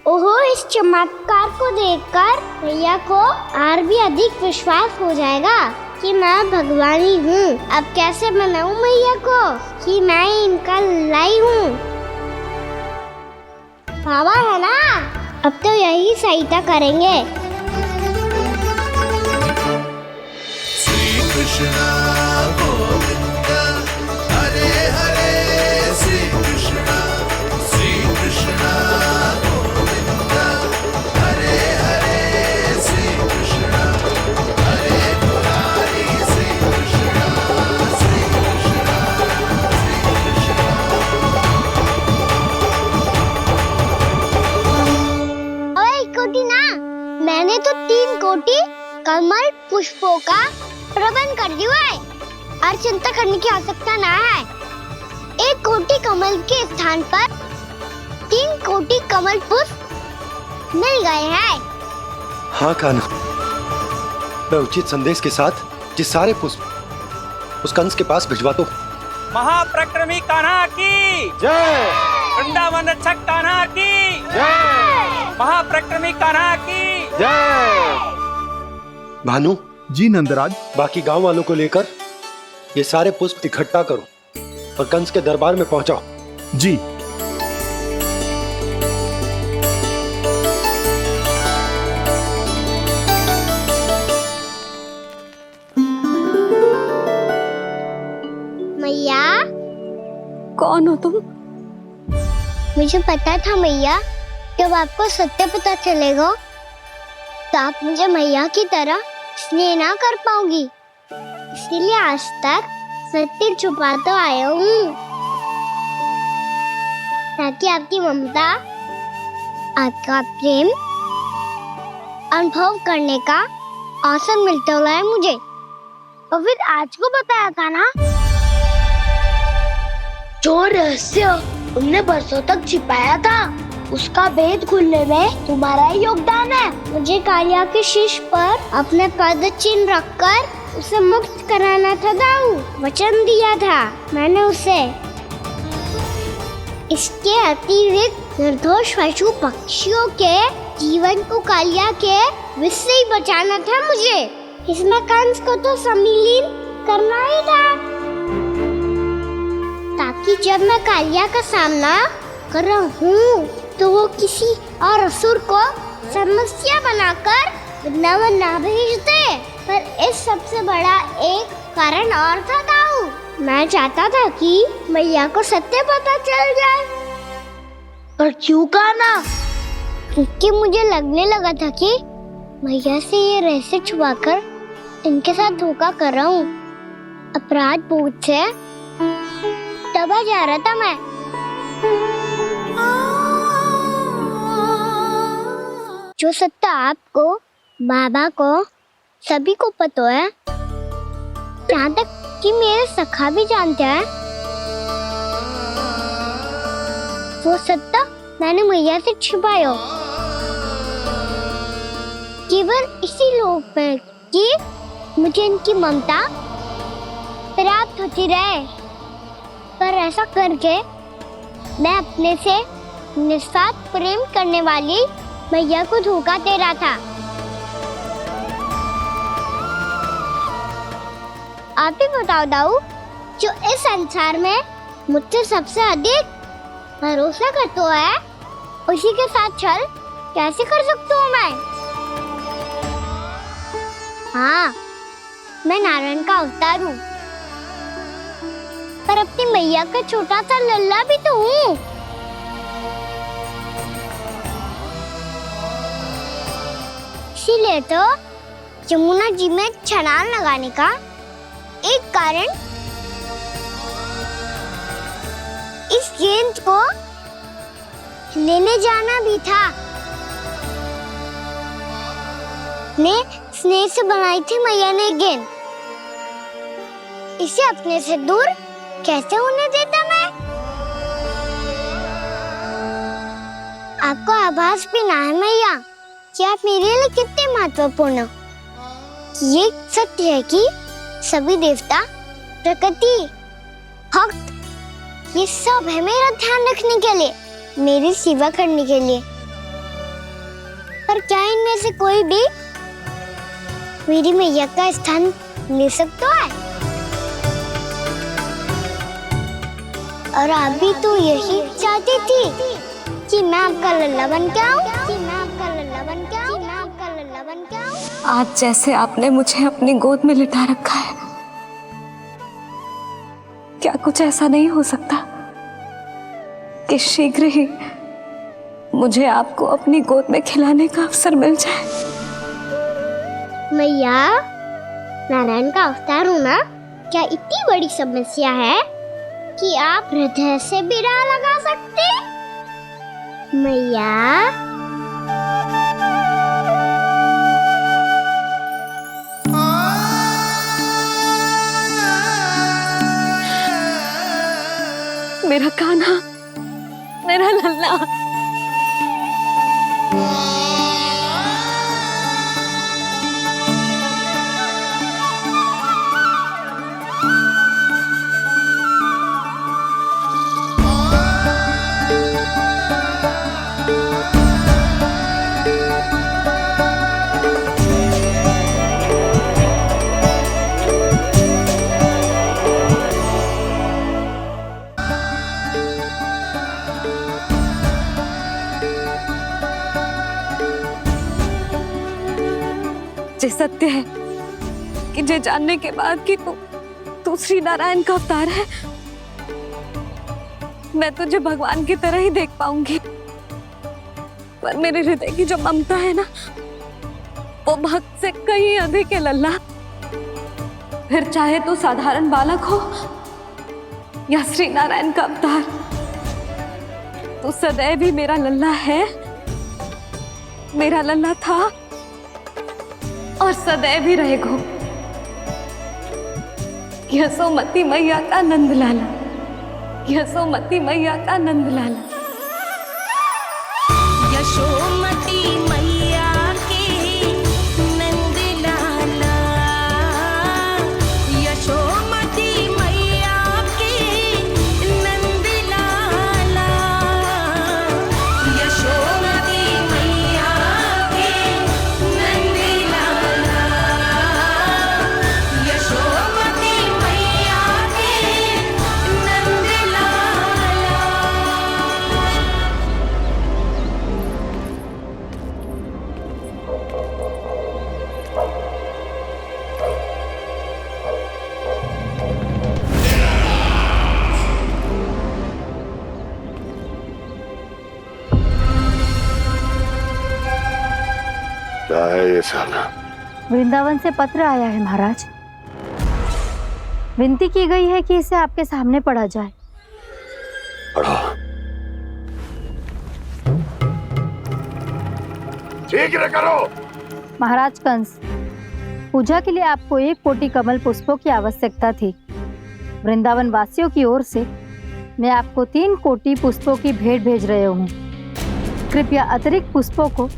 [SPEAKER 1] ओहो, इस चमत्कार को देखकर भैया को और भी अधिक विश्वास हो जाएगा कि मैं भगवान ही हूँ। अब कैसे मनाऊं मैया को कि मैं ही इनका लाई हूँ? बाबा है ना, अब तो यही सहायता करेंगे।
[SPEAKER 20] श्री कृष्णा गोविंदा हरे हरे श्री कृष्णा गोविंदा हरे हरे श्री कृष्णा हरे मुरारी श्री कृष्णा श्री कृष्णा श्री कृष्णा।
[SPEAKER 1] ओए कोटि ना, मैंने तो 3 कोटि कमल पुष्पों का प्रबंध कर दिया है और चिंता करने की आवश्यकता ना है। 1 कोटि कमल के स्थान पर 3 कोटि कमल पुष्प मिल गए हैं।
[SPEAKER 16] हाँ कान्हा,
[SPEAKER 6] मैं उचित संदेश के साथ ये सारे पुष्प उस कंस के पास भिजवा दो।
[SPEAKER 18] महाप्रक्रमी कान्हा की
[SPEAKER 6] जय।
[SPEAKER 18] वृंदावन रक्षक कान्हा की
[SPEAKER 6] जय।
[SPEAKER 18] महाप्रक्रमी कान्हा की
[SPEAKER 6] जय। भानु
[SPEAKER 11] जी नंदराज,
[SPEAKER 6] बाकी गांव वालों को लेकर ये सारे पुष्प इकट्ठा करो और कंस के दरबार में पहुंचाओ।
[SPEAKER 11] जी।
[SPEAKER 1] मैया,
[SPEAKER 13] कौन हो तुम?
[SPEAKER 1] मुझे पता था मैया, जब आपको सत्य पता चलेगा तो आप मुझे मैया की तरह स्नेह ना कर पाओगी, इसलिए आज तक सत्य छुपाता आया हूँ, ताकि आपकी ममता, आपका प्रेम अनुभव करने का अवसर मिलता है मुझे। और फिर आज को बताया था ना, जो रहस्य तुमने बरसों तक छिपाया था, उसका भेद खुलने में तुम्हारा ही योगदान है। मुझे कालिया के शीश पर अपने पद चिन्ह रखकर उसे मुक्त कराना था दाऊ, वचन दिया था मैंने उसे। इसके अतिरिक्त निर्दोष पशु पक्षियों के जीवन को कालिया के विष से ही बचाना था मुझे। इसमें कंस को तो सम्मिलित करना ही था, ताकि जब मैं कालिया का सामना कर रहा हूँ तो वो किसी और असुर को समस्या बनाकर वृंदावन ना भेज दे। पर इस सबसे बड़ा एक कारण और था दाऊ, मैं चाहता था कि मैया को सत्य पता चल जाए। पर क्यों कहा ना? क्योंकि मुझे लगने लगा था कि मैया से ये रहस्य छुपाकर इनके साथ धोखा कर रहा हूँ। अपराध बोझ से दबा जा रहा था मैं। जो सत्य आपको, बाबा को, सभी को पता है, यहाँ तक कि मेरे सखा भी जानते हैं, वो सत्य मैंने मैया से छिपाया केवल इसी लोक में कि मुझे इनकी ममता प्राप्त होती रहे। पर ऐसा करके मैं अपने से निस्वार्थ प्रेम करने वाली मैया को धोखा दे रहा था। आप ही बताओ दाऊ, जो इस संसार में मुझसे सबसे अधिक भरोसा करता है, उसी के साथ छल कैसे कर सकता हूँ मैं? हाँ, मैं नारायण का अवतार हूँ, पर अपनी मैया का छोटा सा लल्ला भी तो हूँ। इसीलिए तो यमुना जी में छलांग लगाने का एक कारण इस गेंद को लेने जाना भी था। ने स्नेह से बनाई थी मैया ने गेंद, इसे अपने से दूर कैसे होने देता मैं? आपको आभास भी ना है मैया कि आप मेरे लिए कितने महत्वपूर्ण हो। ये सत्य है कि सभी देवता, प्रकृति, भक्त, ये सब है मेरा ध्यान रखने के लिए, मेरी सेवा करने के लिए। पर क्या इनमें से कोई भी मेरी मैया का स्थान ले सकता है? और आप भी तो यही चाहती थी कि मैं आपका लल्ला बन के आऊं, कि मैं आपका लल्ला बन के आऊं, कि मैं आपका लल्ला बन के आऊं।
[SPEAKER 13] आज जैसे आपने मुझे अपनी गोद में लिटा रखा है, क्या कुछ ऐसा नहीं हो सकता कि शीघ्र ही मुझे आपको अपनी गोद में खिलाने का अवसर मिल जाए?
[SPEAKER 1] मैया, नारायण का अवतार होना क्या इतनी बड़ी समस्या है कि आप हृदय से भी राह लगा सकते? मैया,
[SPEAKER 13] मेरा कान्हा, मेरा लल्ला। जे सत्य है कि जे जानने के बाद कि तू श्री नारायण का अवतार है, मैं तुझे भगवान की तरह ही देख पाऊंगी। पर मेरे हृदय की जो ममता है ना, वो भक्त से कहीं अधिक है लल्ला। फिर चाहे तू साधारण बालक हो या श्री नारायण का अवतार, तू सदैव ही मेरा लल्ला है, मेरा लल्ला था और सदैव ही रहेगा। यशोमती मैया का नंद लाला, यशोमती मैया का नंद लाला।
[SPEAKER 20] यशोमती मैया के नंद लाला, यशोमती मैया के नंद लाला, यशोमती मैया के नंद लाला, यशोमती मैया के नंद लाला।
[SPEAKER 2] क्या है ये साला?
[SPEAKER 21] वृंदावन से पत्र आया है महाराज। विनती की गई है कि इसे आपके सामने पढ़ा जाए।
[SPEAKER 2] पढ़ो। शीघ्र करो।
[SPEAKER 21] महाराज कंस, पूजा के लिए आपको 1 कोटि कमल पुष्पों की आवश्यकता थी। वृंदावन वासियों की ओर से मैं आपको 3 कोटि पुष्पों की भेंट भेज रहे हूँ। कृपया अतिरिक्त पुष्पों को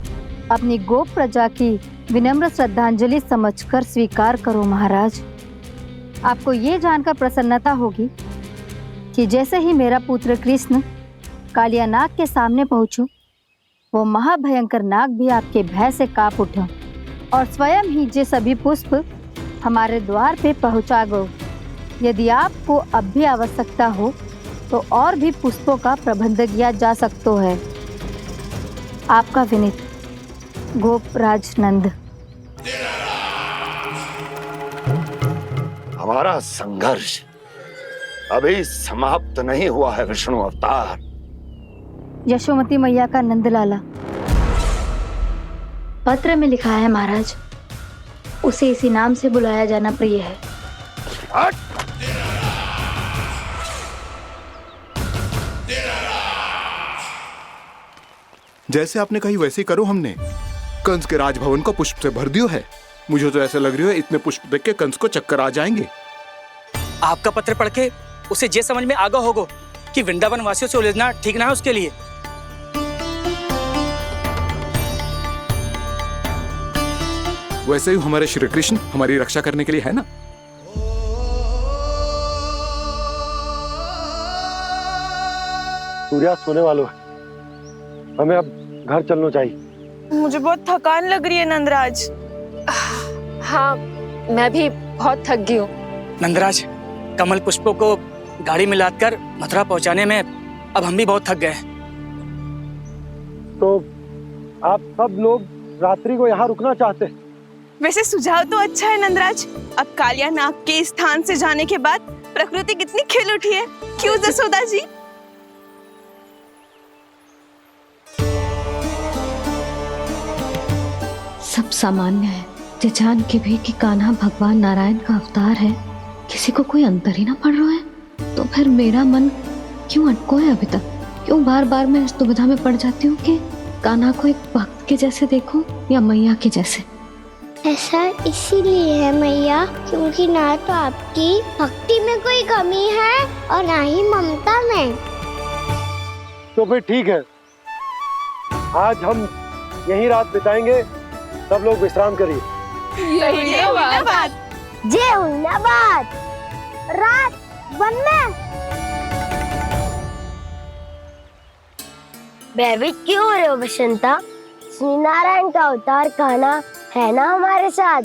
[SPEAKER 21] अपनी गोप प्रजा की विनम्र श्रद्धांजलि समझकर स्वीकार करो महाराज। आपको ये जानकर प्रसन्नता होगी कि जैसे ही मेरा पुत्र कृष्ण कालिया नाग के सामने पहुंचो, वो महाभयंकर नाग भी आपके भय से कांप उठा और स्वयं ही जे सभी पुष्प हमारे द्वार पे पहुंचा गो। यदि आपको अब भी आवश्यकता हो तो और भी पुष्पों का प्रबंध किया जा सकता है। आपका विनीत गोपराज नंद।
[SPEAKER 2] हमारा संघर्ष अभी समाप्त नहीं हुआ है विष्णु अवतार।
[SPEAKER 21] यशोमती मैया का नंदलाला। पत्र में लिखा है महाराज, उसे इसी नाम से बुलाया जाना प्रिय है।
[SPEAKER 11] जैसे आपने कही वैसे ही करो। हमने कंस के राजभवन को पुष्प से भर दियो है। मुझे तो ऐसा लग रही है इतने पुष्प देख के कंस को चक्कर आ जाएंगे।
[SPEAKER 22] आपका पत्र पढ़ के उसे ये समझ में आगा होगा कि वृंदावन वासियों से उलझना ठीक ना है उसके लिए।
[SPEAKER 11] वैसे ही हमारे श्री कृष्ण हमारी रक्षा करने के लिए है ना।
[SPEAKER 6] सूर्यास्त होने वाला है, हमें अब घर चलना चाहिए।
[SPEAKER 7] मुझे बहुत थकान लग रही है नंदराज।
[SPEAKER 13] हाँ, मैं भी बहुत थक गई हूँ।
[SPEAKER 22] नंदराज, कमल पुष्पों को गाड़ी में लादकर मथुरा पहुंचाने में अब हम भी बहुत थक गए।
[SPEAKER 6] तो आप सब लोग रात्रि को यहाँ रुकना चाहते हैं?
[SPEAKER 7] वैसे सुझाव तो अच्छा है नंदराज। अब कालिया नाग के स्थान से जाने के बाद प्रकृति कितनी खिल उठी है, क्यों जसोदा जी?
[SPEAKER 23] सब सामान्य है, ये जान के भी कि कान्हा भगवान नारायण का अवतार है, किसी को कोई अंतर ही ना पड़ रहा है। तो फिर मेरा मन क्यों अटको है अभी तक? क्यों बार बार मैं इस दुविधा में पड़ जाती हूँ कि कान्हा को एक भक्त के जैसे देखूं या मैया के जैसे?
[SPEAKER 1] ऐसा इसीलिए है मैया क्योंकि ना तो आपकी भक्ति में कोई कमी है और ना ही ममता में।
[SPEAKER 6] तो फिर ठीक है, आज हम यहीं रात बिताएंगे। सब लोग विश्राम करिए।
[SPEAKER 1] जय हुइनाबाद। रात वन में भयभीत क्यों हो रहे हो बसंता? श्री नारायण का अवतार कान्हा है ना हमारे साथ।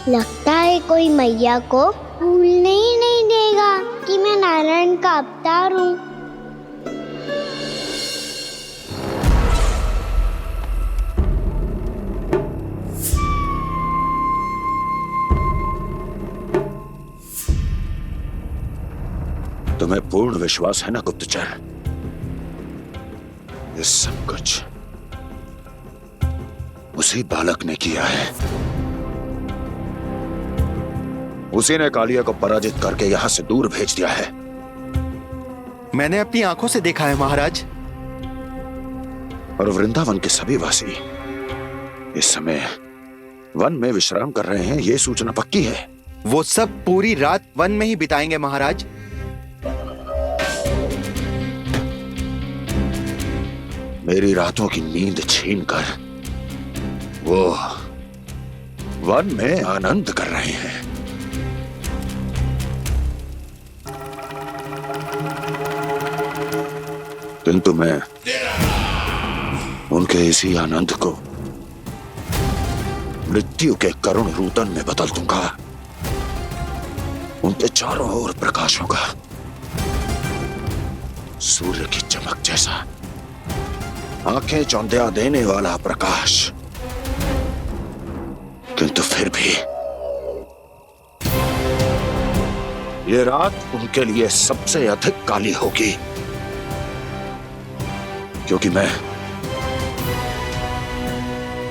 [SPEAKER 1] लगता है कोई मैया को भूलने ही नहीं देगा कि मैं नारायण का अवतार हूँ।
[SPEAKER 2] तुम्हें पूर्ण विश्वास है ना गुप्तचर? ये सब कुछ उसी बालक ने किया है। उसी ने कालिया को पराजित करके यहां से दूर भेज दिया है।
[SPEAKER 16] मैंने अपनी आंखों से देखा है महाराज।
[SPEAKER 2] और वृंदावन के सभी वासी इस समय वन में विश्राम कर रहे हैं, ये सूचना पक्की है।
[SPEAKER 16] वो सब पूरी रात वन में ही बिताएंगे महाराज।
[SPEAKER 2] मेरी रातों की नींद छीनकर वो वन में आनंद कर रहे हैं। किंतु मैं उनके इसी आनंद को मृत्यु के करुण रूतन में बदल दूंगा। उनके चारों ओर प्रकाश होगा, सूर्य की चमक जैसा, आंखें चौंधिया देने वाला प्रकाश। किंतु फिर भी ये रात उनके लिए सबसे अधिक काली होगी, क्योंकि मैं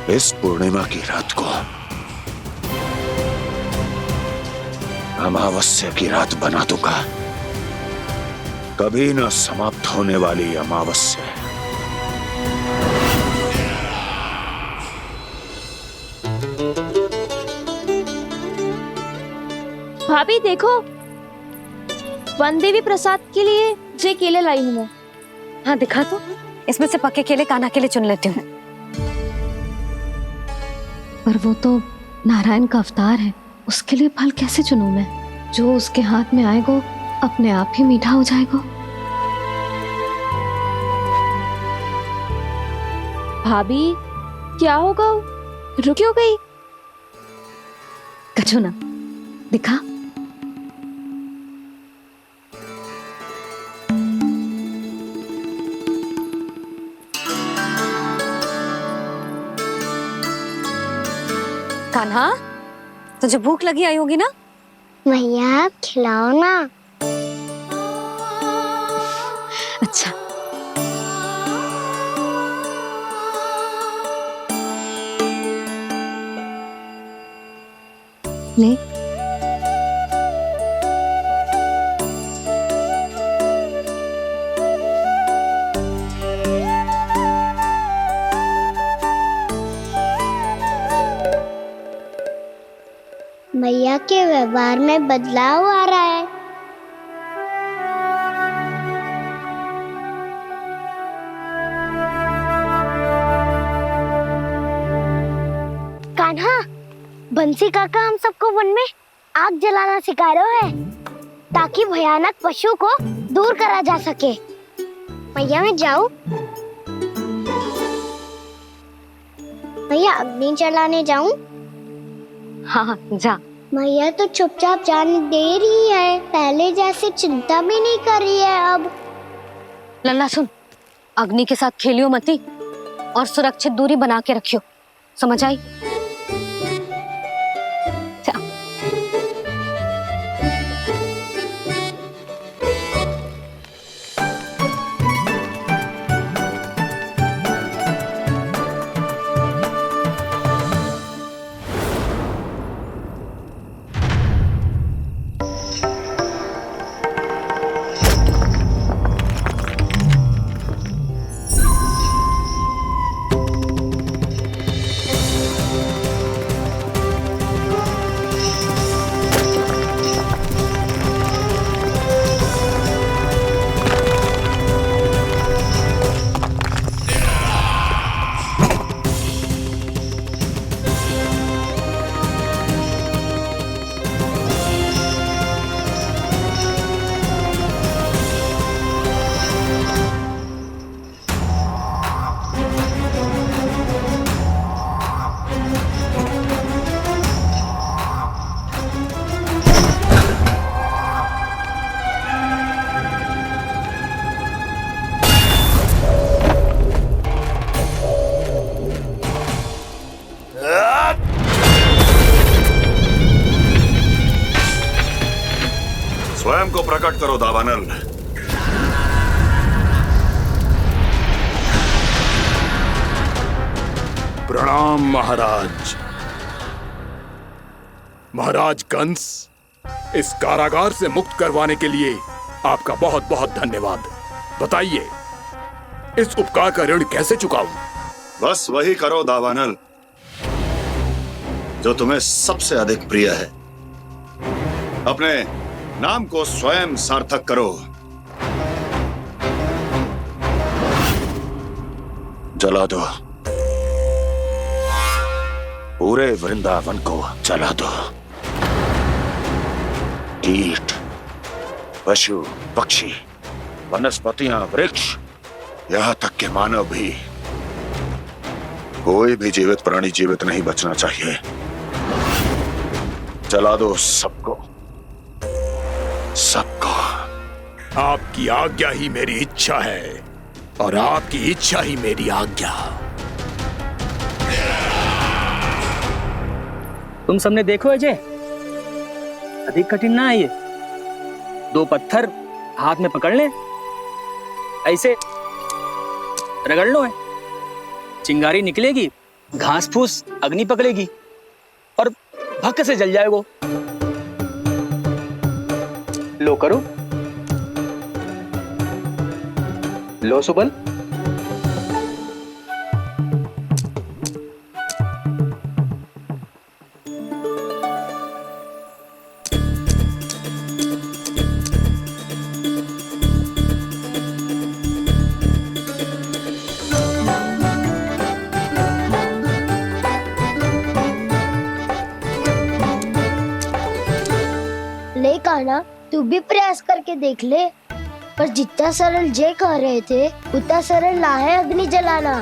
[SPEAKER 2] इस पूर्णिमा की रात को अमावस्या की रात बना दूंगा। कभी न समाप्त होने वाली अमावस्या।
[SPEAKER 8] भाभी देखो, वन देवी प्रसाद के लिए जे केले लाई हूँ मैं।
[SPEAKER 23] हाँ दिखा तो, इसमें से पक्के केले कान्हा के लिए चुन लेती हूँ। पर वो तो नारायण का अवतार है, उसके लिए फल कैसे चुनूं मैं? जो उसके हाथ में आएगा अपने आप ही मीठा हो जाएगा।
[SPEAKER 8] भाभी क्या होगा? रुक क्यों गई?
[SPEAKER 23] कछू ना दिखा। कान्हा, तुझे भूख लगी आई होगी ना?
[SPEAKER 1] भैया आप खिलाओ ना।
[SPEAKER 23] अच्छा। ले।
[SPEAKER 1] भैया के व्यवहार में बदलाव आ रहा है। कान्हा, बंसी काका हम सबको वन में आग जलाना सिखा रहे हैं, ताकि भयानक पशु को दूर करा जा सके। भैया मैं जाऊं? भैया अग्नि जलाने जाऊं?
[SPEAKER 23] हाँ जा।
[SPEAKER 1] भैया तो चुपचाप जाने दे रही है, पहले जैसे चिंता भी नहीं कर रही है अब।
[SPEAKER 23] लल्ला सुन, अग्नि के साथ खेलियो मती और सुरक्षित दूरी बना के रखियो, समझ आई?
[SPEAKER 5] प्रकट करो दावानल।
[SPEAKER 2] प्रणाम महाराज। महाराज कंस, इस कारागार से मुक्त करवाने के लिए आपका बहुत बहुत धन्यवाद। बताइए, इस उपकार का ऋण कैसे चुकाऊं?
[SPEAKER 5] बस वही करो दावानल जो तुम्हें सबसे अधिक प्रिय है। अपने नाम को स्वयं सार्थक करो।
[SPEAKER 2] जला दो, पूरे वृंदावन को जला दो। कीट, पशु, पक्षी, वनस्पतियां, वृक्ष, यहां तक के मानव भी, कोई भी जीवित प्राणी जीवित नहीं बचना चाहिए। जला दो सबको, सबको। आपकी आज्ञा ही मेरी इच्छा है और आपकी इच्छा ही मेरी आज्ञा।
[SPEAKER 22] तुम सबने देखो अजय, अधिक कठिन ना है ये। 2 पत्थर हाथ में पकड़ ले, ऐसे रगड़ लो है, चिंगारी निकलेगी, घास फूस अग्नि पकड़ेगी और भक्क से जल जाएगा। लो करो, लो सुबल।
[SPEAKER 1] ले कान्हा, तू भी प्रयास करके देख ले। पर जितना सरल जय कह रहे थे उतना सरल ना है अग्नि जलाना।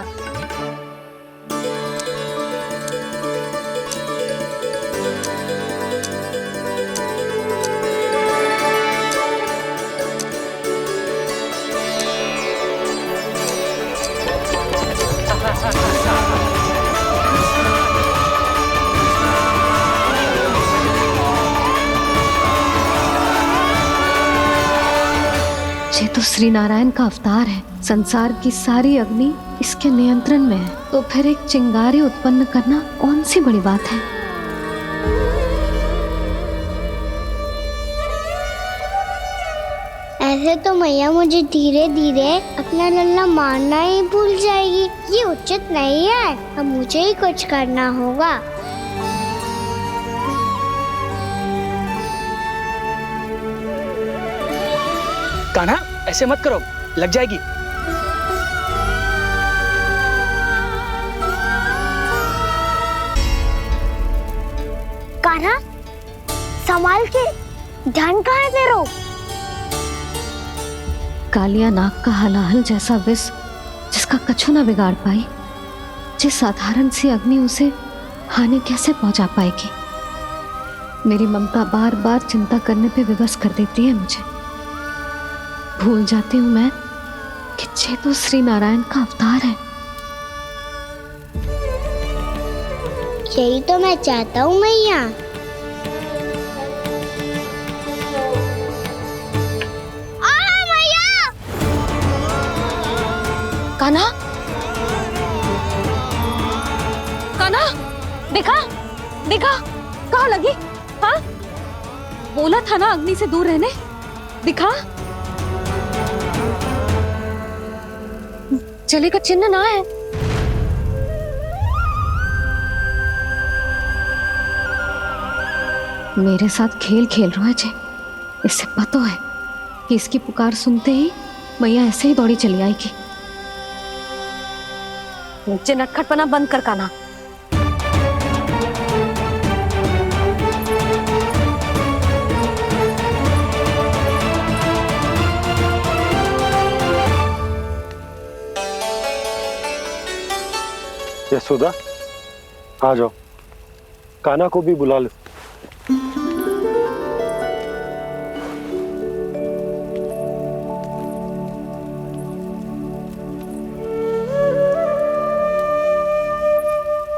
[SPEAKER 23] ये तो श्री नारायण का अवतार है। संसार की सारी अग्नि इसके नियंत्रण में है, तो फिर एक चिंगारी उत्पन्न करना कौन सी बड़ी बात है।
[SPEAKER 1] ऐसे तो मैया मुझे धीरे धीरे अपना लल्ला मारना ही भूल जाएगी। ये उचित नहीं है, अब मुझे ही कुछ करना होगा।
[SPEAKER 22] कान्हा, ऐसे मत करो, लग जाएगी।
[SPEAKER 1] कान्हा, संभाल के, ध्यान कहाँ है तेरो?
[SPEAKER 23] कालिया नाग का हलाहल जैसा विष जिसका कछु न बिगाड़ पाई, जिस साधारण सी अग्नि उसे हानि कैसे पहुंचा पाएगी। मेरी ममता बार बार चिंता करने पे विवश कर देती है मुझे। भूल जाती हूँ मैं कि ये तो श्री नारायण का अवतार है।
[SPEAKER 1] यही तो मैं चाहता हूँ मैया।
[SPEAKER 8] कान्हा, कान्हा, देखा देखा, कहाँ लगी? हाँ, बोला था ना अग्नि से दूर रहने। दिखा, जले का चिन्ह ना है।
[SPEAKER 23] मेरे साथ खेल खेल रहा है जे। इससे पता है कि इसकी पुकार सुनते ही मैया ऐसे ही दौड़ी चली आएगी।
[SPEAKER 8] नीचे नटखटपना बंद कर कान्हा।
[SPEAKER 6] यशोदा, आ जाओ, कान्हा को भी बुला लो।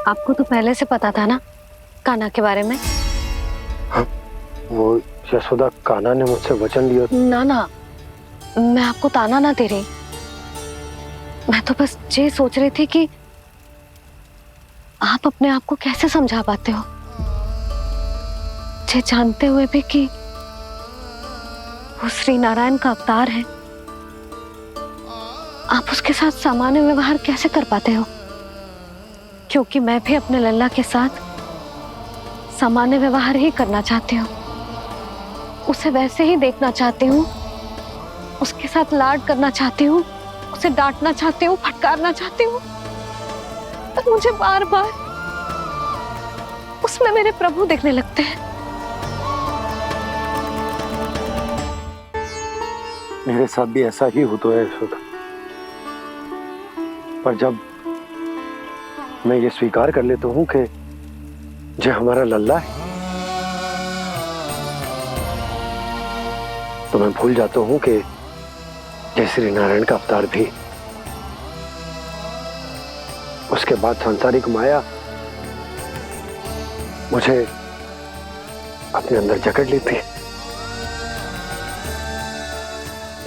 [SPEAKER 21] आपको तो पहले से पता था ना कान्हा के बारे में?
[SPEAKER 6] हाँ, वो यशोदा, कान्हा ने मुझसे वचन लिया।
[SPEAKER 23] ना ना, मैं आपको ताना ना दे रही। मैं तो बस ये सोच रही थी कि आप अपने आप को कैसे समझा पाते हो, ये जानते हुए भी कि वो श्री नारायण का अवतार है। आप उसके साथ सामान्य व्यवहार कैसे कर पाते हो? क्योंकि मैं भी अपने लल्ला के साथ सामान्य व्यवहार ही करना चाहती हूँ, उसे वैसे ही देखना चाहती हूँ, उसके साथ लाड करना चाहती हूँ, उसे डांटना चाहती हूँ, फटकारना चाहती हूँ। पर मुझे बार बार उसमें मेरे प्रभु दिखने लगते हैं।
[SPEAKER 6] मेरे साथ भी ऐसा ही होता है यशोदा। पर जब मैं ये स्वीकार कर लेता हूँ कि जो हमारा लल्ला है, तो मैं भूल जाता हूँ कि जय श्री नारायण का अवतार भी। उसके बाद सांसारिक माया मुझे अपने अंदर जकड़ लेती है।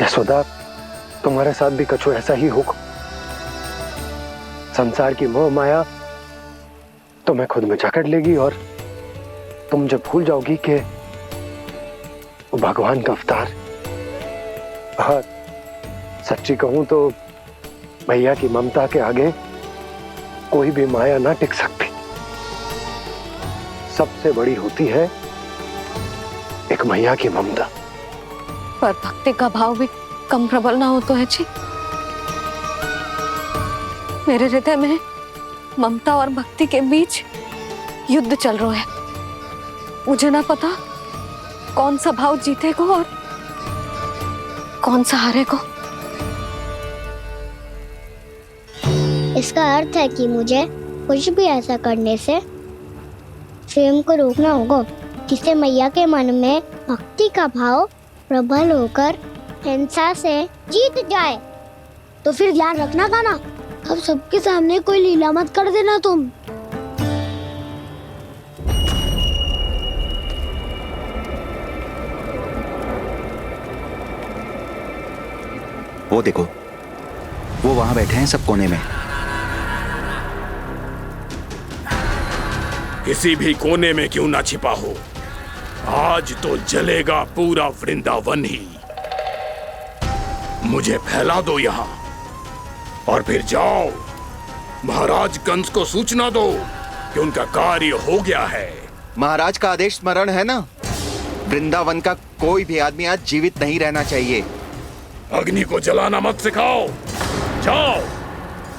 [SPEAKER 6] यशोदा, तुम्हारे साथ भी कछु ऐसा ही होगा। संसार की मोह माया तुम्हें खुद में जकड़ लेगी और तुम जब भूल जाओगी कि वो भगवान का अवतार। और सच्ची कहूं तो भैया की ममता के आगे कोई भी माया ना टिक सकती। सबसे बड़ी होती है एक मैया की ममता।
[SPEAKER 23] पर भक्ति का भाव भी कम प्रबल ना हो तो है जी। मेरे हृदय में ममता और भक्ति के बीच युद्ध चल रहा है। मुझे ना पता कौन सा भाव जीतेगा और कौन सा हारेगा।
[SPEAKER 1] इसका अर्थ है कि मुझे कुछ भी ऐसा करने से स्वयं को रोकना होगा जिससे मैया के मन में भक्ति का भाव प्रबल होकर हिंसा से जीत जाए। तो फिर ध्यान रखना कान्हा, अब सबके सामने कोई लीला मत कर देना तुम।
[SPEAKER 9] वो देखो, वो वहां बैठे हैं सब कोने में।
[SPEAKER 2] किसी भी कोने में क्यों ना छिपा हो, आज तो जलेगा पूरा वृंदावन ही। मुझे फैला दो यहाँ और फिर जाओ महाराज कंस को सूचना दो कि उनका कार्य हो गया है।
[SPEAKER 9] महाराज का आदेश स्मरण है ना, वृंदावन का कोई भी आदमी आज जीवित नहीं रहना चाहिए।
[SPEAKER 2] अग्नि को जलाना मत सिखाओ, जाओ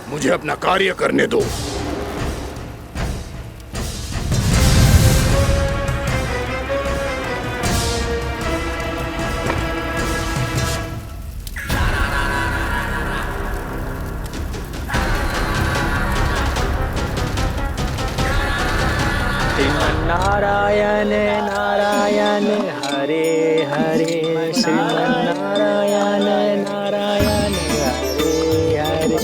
[SPEAKER 2] मुझे अपना कार्य करने दो।
[SPEAKER 22] नारायण नारायण हरे हरे, श्रीमन्नारायण नारायण हरे हरे,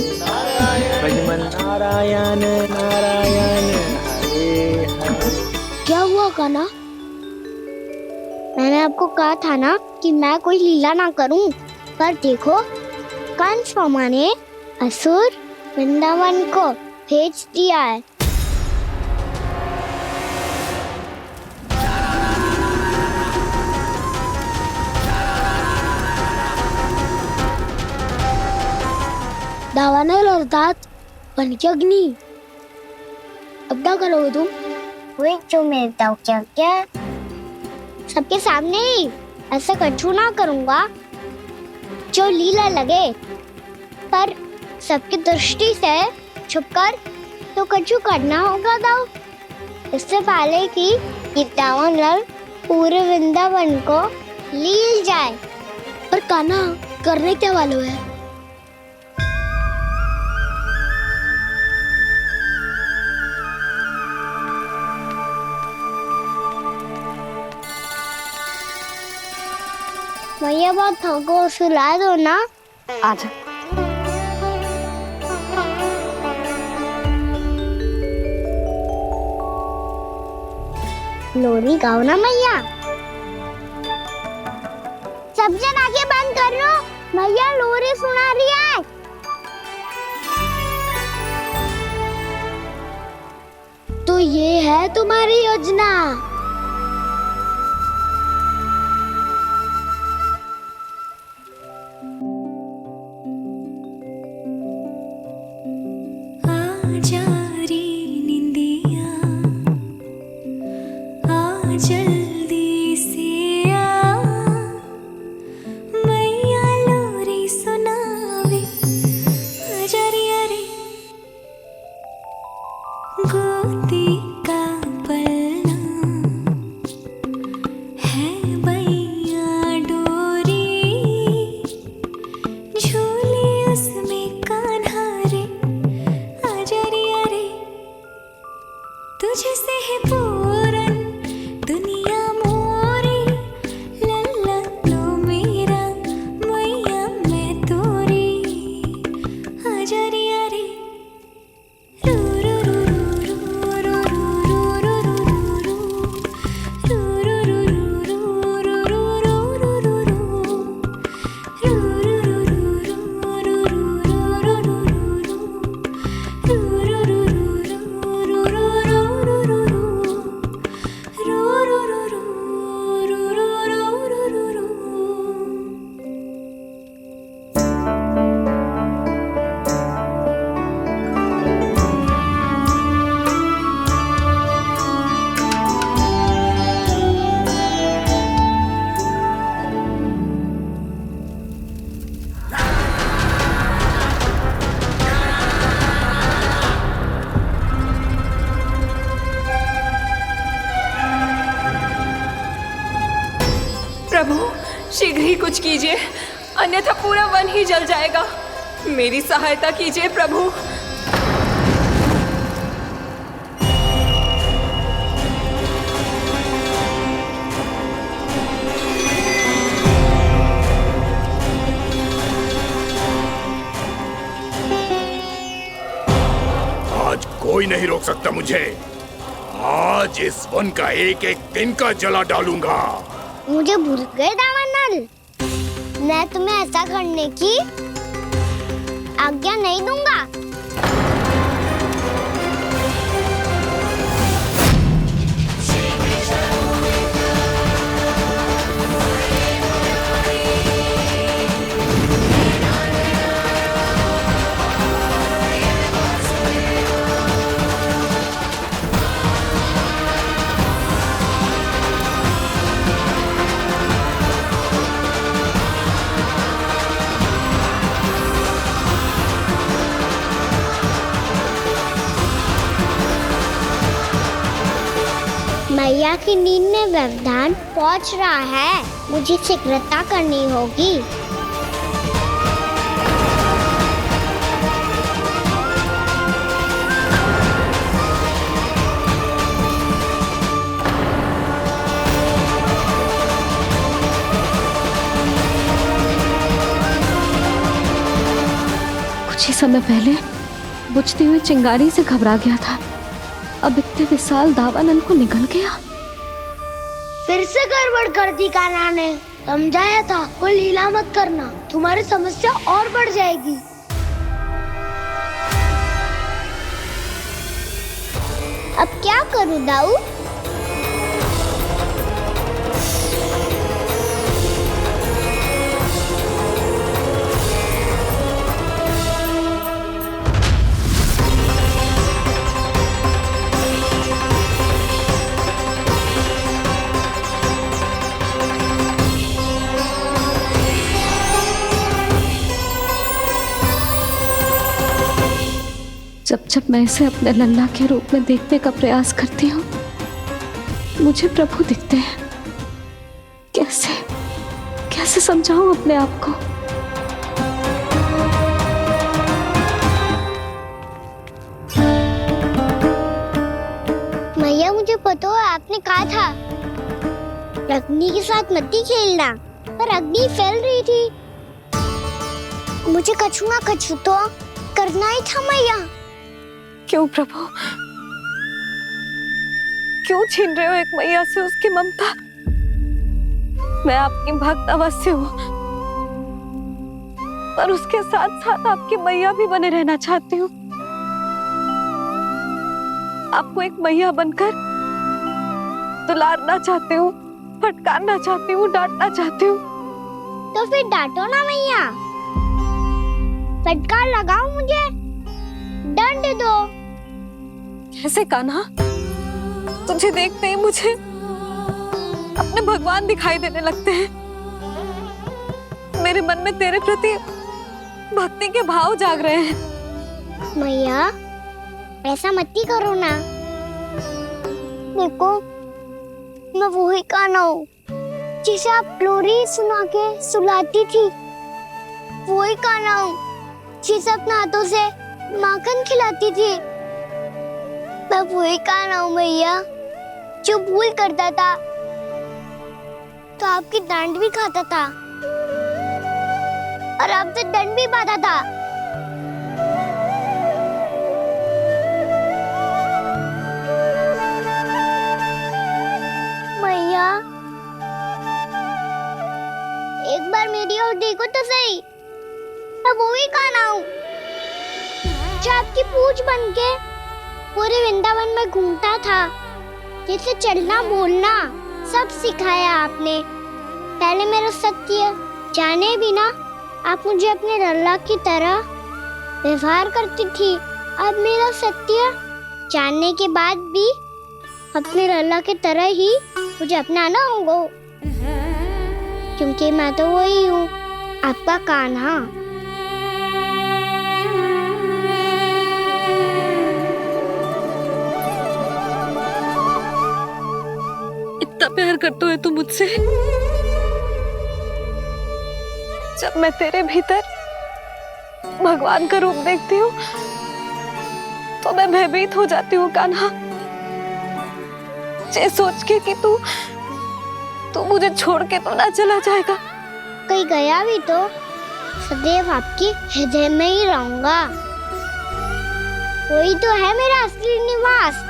[SPEAKER 22] भजमन नारायण नारायण हरे हरे।
[SPEAKER 1] क्या हुआ कान्हा? मैंने आपको कहा था ना कि मैं कोई लीला ना करूं, पर देखो कंस मामा ने असुर वृंदावन को भेज दिया है। दावानल अर्थात बन की अग्नि। अब क्या करोगे तुम? वही जो मैं क्या सबके सामने ही ऐसा कछु ना करूंगा जो लीला लगे, पर सबकी दृष्टि से छुपकर तो कछु करना होगा दाव। इससे पहले कि ये दावानल पूरे वृंदावन को लील जाए। पर कान्हा करने क्या वालों है? भैया बहुत थको, सुला दो ना।
[SPEAKER 23] आजा।
[SPEAKER 1] लोरी गाओ ना मैया। सब जन आंखें बंद कर लो, मैया लोरी सुना रही है। तो ये है तुम्हारी योजना।
[SPEAKER 20] आजा रे निंदिया, आ जल्दी से आ, मैया लोरी सुनावे, आजा रे गोदी का पलना है बैया डोरी, झूले उसमें कान्हा रे, आजा रे तुझसे है पूरन दुनिया मोरी, लल्ला लो मेरा मैया मैं तोरी, आजा रे
[SPEAKER 13] प्रभु शीघ्र ही कुछ कीजिए, अन्यथा पूरा वन ही जल जाएगा। मेरी सहायता कीजिए प्रभु।
[SPEAKER 2] आज कोई नहीं रोक सकता मुझे। आज इस वन का एक एक दिन का जला डालूंगा।
[SPEAKER 1] मुझे भूल गए दावानल, मैं तुम्हें ऐसा करने की आज्ञा नहीं दूंगा। मैया की नींद में व्यवधान पहुंच रहा है, मुझे शीघ्रता करनी होगी।
[SPEAKER 23] कुछ ही समय पहले बुझती हुई चिंगारी से घबरा गया था, अब इतने विशाल दावानल को निगल गया।
[SPEAKER 1] फिर से गड़बड़ कर दी कान्हा ने। समझाया था कोई लीला मत करना, तुम्हारी समस्या और बढ़ जाएगी। अब क्या करूं दाऊ?
[SPEAKER 23] जब जब मैं इसे अपने लल्ला के रूप में देखने का प्रयास करती हूँ, मुझे प्रभु दिखते हैं। कैसे कैसे समझाऊं अपने आप को?
[SPEAKER 1] मैया मुझे पता है आपने कहा था अग्नि के साथ मत ही खेलना, पर अग्नि फैल रही थी। मुझे कछु ना कछु तो करना ही था मैया।
[SPEAKER 13] क्यों प्रभु, क्यों छीन रहे हो एक मैया से उसकी ममता? मैं आपकी भक्त अवश्य हूँ, पर उसके साथ साथ आपकी मैया भी बने रहना चाहती हूँ। आपको एक मैया बनकर दुलारना चाहती हूँ, फटकारना चाहती हूँ, डांटना चाहती हूँ।
[SPEAKER 1] तो फिर डांटो ना मैया, फटकार लगाओ, मुझे दंड दो।
[SPEAKER 13] कैसे कान्हा? तुझे देखते ही मुझे अपने भगवान दिखाई देने लगते हैं। मेरे मन में तेरे प्रति भक्ति के भाव जाग रहे हैं।
[SPEAKER 1] मैया ऐसा मत ही करो ना। देखो मैं वही कान्हा हूँ जिसे आप लोरी सुना के सुलाती थी। वही कान्हा हूँ जिसे अपने हाथों से माखन खिलाती थी। मैं वही कान्हा हूँ मैया जो भूल करता था तो आपकी डांट भी खाता था और आपसे दंड भी पाता था। मैया एक बार मेरी ओर देखो तो सही। मैं वही कान्हा हूँ जो आपकी पूछ बन के पूरे वृंदावन में घूमता था। जैसे चलना बोलना सब सिखाया आपने। पहले मेरा सत्य जाने भी ना आप मुझे अपने लल्ला की तरह व्यवहार करती थी। अब मेरा सत्य जानने के बाद भी अपने लल्ला की तरह ही मुझे अपनाना होगा, क्योंकि मैं तो वही हूँ, आपका कान्हा।
[SPEAKER 13] इतना प्यार करते हो तुम मुझसे? जब मैं तेरे भीतर भगवान का रूप देखती हूँ तो मैं भयभीत हो जाती हूँ कान्हा। ये सोच के कि तू मुझे छोड़ के तो ना चला जाएगा।
[SPEAKER 1] कहीं गया भी तो सदैव आपके हृदय में ही रहूंगा। वही तो है मेरा असली निवास।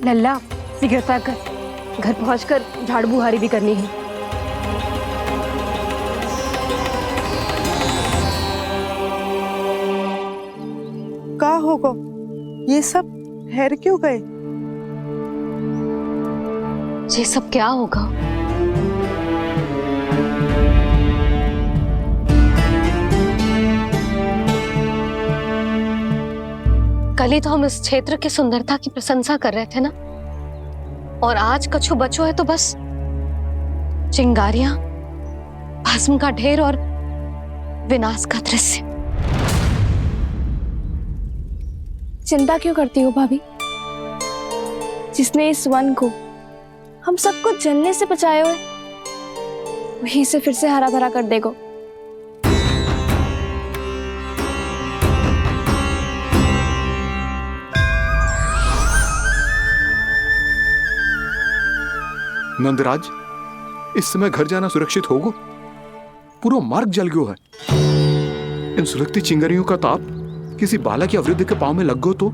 [SPEAKER 8] लल्ला शीघ्रता कर, घर पहुंचकर झाड़ू बुहारी भी करनी है।
[SPEAKER 7] का होगा? ये सब ठहर क्यों गए?
[SPEAKER 23] ये सब क्या होगा? कल ही तो हम इस क्षेत्र की सुंदरता की प्रशंसा कर रहे थे ना, और आज कछु बचो है तो बस चिंगारियां, भस्म का ढेर और विनाश का दृश्य।
[SPEAKER 7] चिंता क्यों करती हो भाभी? जिसने इस वन को हम सबको जलने से बचाए हुए, वहीं से फिर से हरा भरा कर देगा।
[SPEAKER 11] नंदराज, इस समय घर जाना सुरक्षित होगो? पूरा मार्ग जल गयो है। इन सुलगती चिंगारियों का ताप किसी बालक या वृद्ध के पांव में लग गो तो?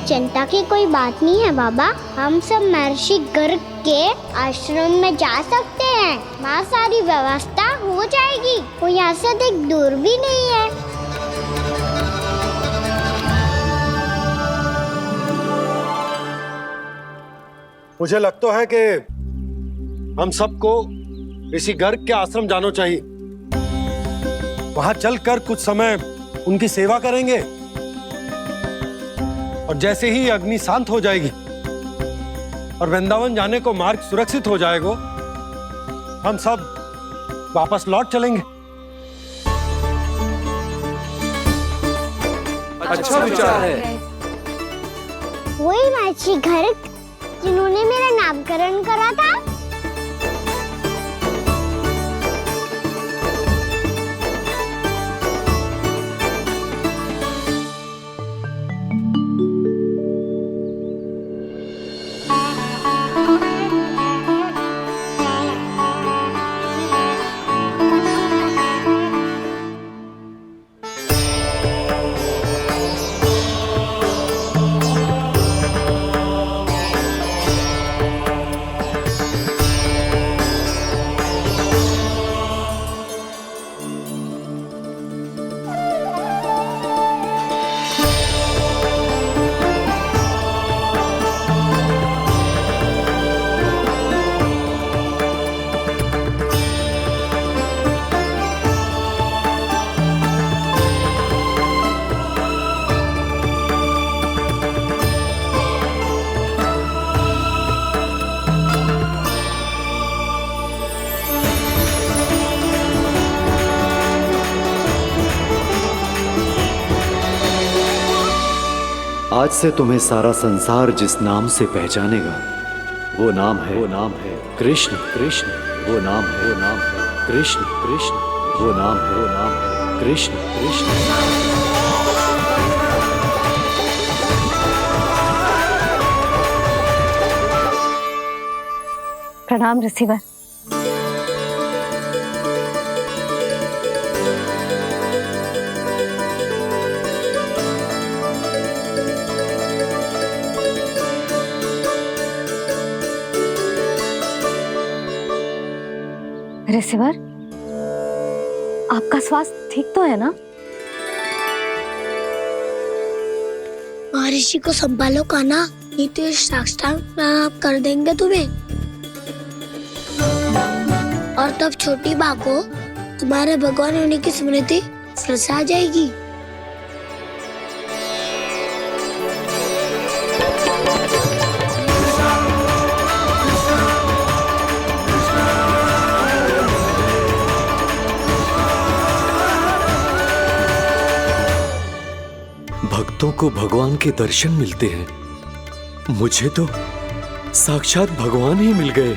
[SPEAKER 1] चिंता की कोई बात नहीं है बाबा, हम सब महर्षि गर्ग के आश्रम में जा सकते हैं। वहाँ सारी व्यवस्था हो जाएगी, वो यहाँ से अधिक दूर भी नहीं है।
[SPEAKER 6] मुझे लगता है कि हम सबको ऋषि गर्ग के आश्रम जाना चाहिए। वहां चलकर कुछ समय उनकी सेवा करेंगे और जैसे ही अग्नि शांत हो जाएगी और वृंदावन जाने को मार्ग सुरक्षित हो जाएगा, हम सब वापस लौट चलेंगे।
[SPEAKER 11] अच्छा विचार है।
[SPEAKER 1] वही महर्षि गर्ग जिन्होंने मेरा नामकरण करा था।
[SPEAKER 3] आज से तुम्हें सारा संसार जिस नाम से पहचानेगा वो नाम है कृष्ण। कृष्ण वो नाम है कृष्ण। कृष्ण वो नाम है कृष्ण। कृष्ण।
[SPEAKER 21] प्रणाम ऋषिवर। ऋषिवर, आपका स्वास्थ्य ठीक तो है ना?
[SPEAKER 1] महर्षि को संभालो कान्हा, नहीं तो ये साक्षात प्राण कर देंगे तुम्हें। और तब छोटी बा को तुम्हारे भगवान होने की स्मृति फिर से आ जाएगी।
[SPEAKER 3] भक्तों को भगवान के दर्शन मिलते हैं, मुझे तो साक्षात भगवान ही मिल गए।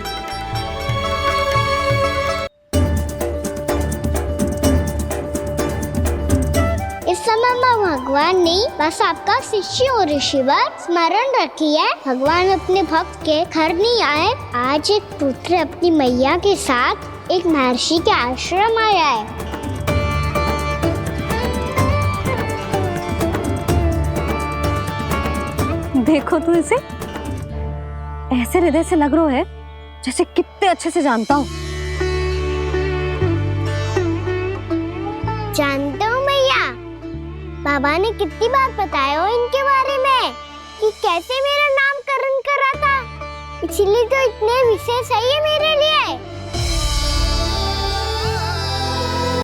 [SPEAKER 1] इस समय मैं भगवान नहीं, बस आपका शिष्य हूँ ऋषिवर। स्मरण रखिए, भगवान अपने भक्त के घर नहीं आए। आज एक पुत्र अपनी मैया के साथ एक महर्षि के आश्रम आया है।
[SPEAKER 21] देखो तू इसे, ऐसे हृदय से लग रहा है जैसे कितने अच्छे से जानता हूँ।
[SPEAKER 1] जानते हो मैया, बाबा ने कितनी बार बताया हो इनके बारे में कि कैसे मेरा नामकरण करा था, इसलिए तो इतने विशेष है ये मेरे लिए।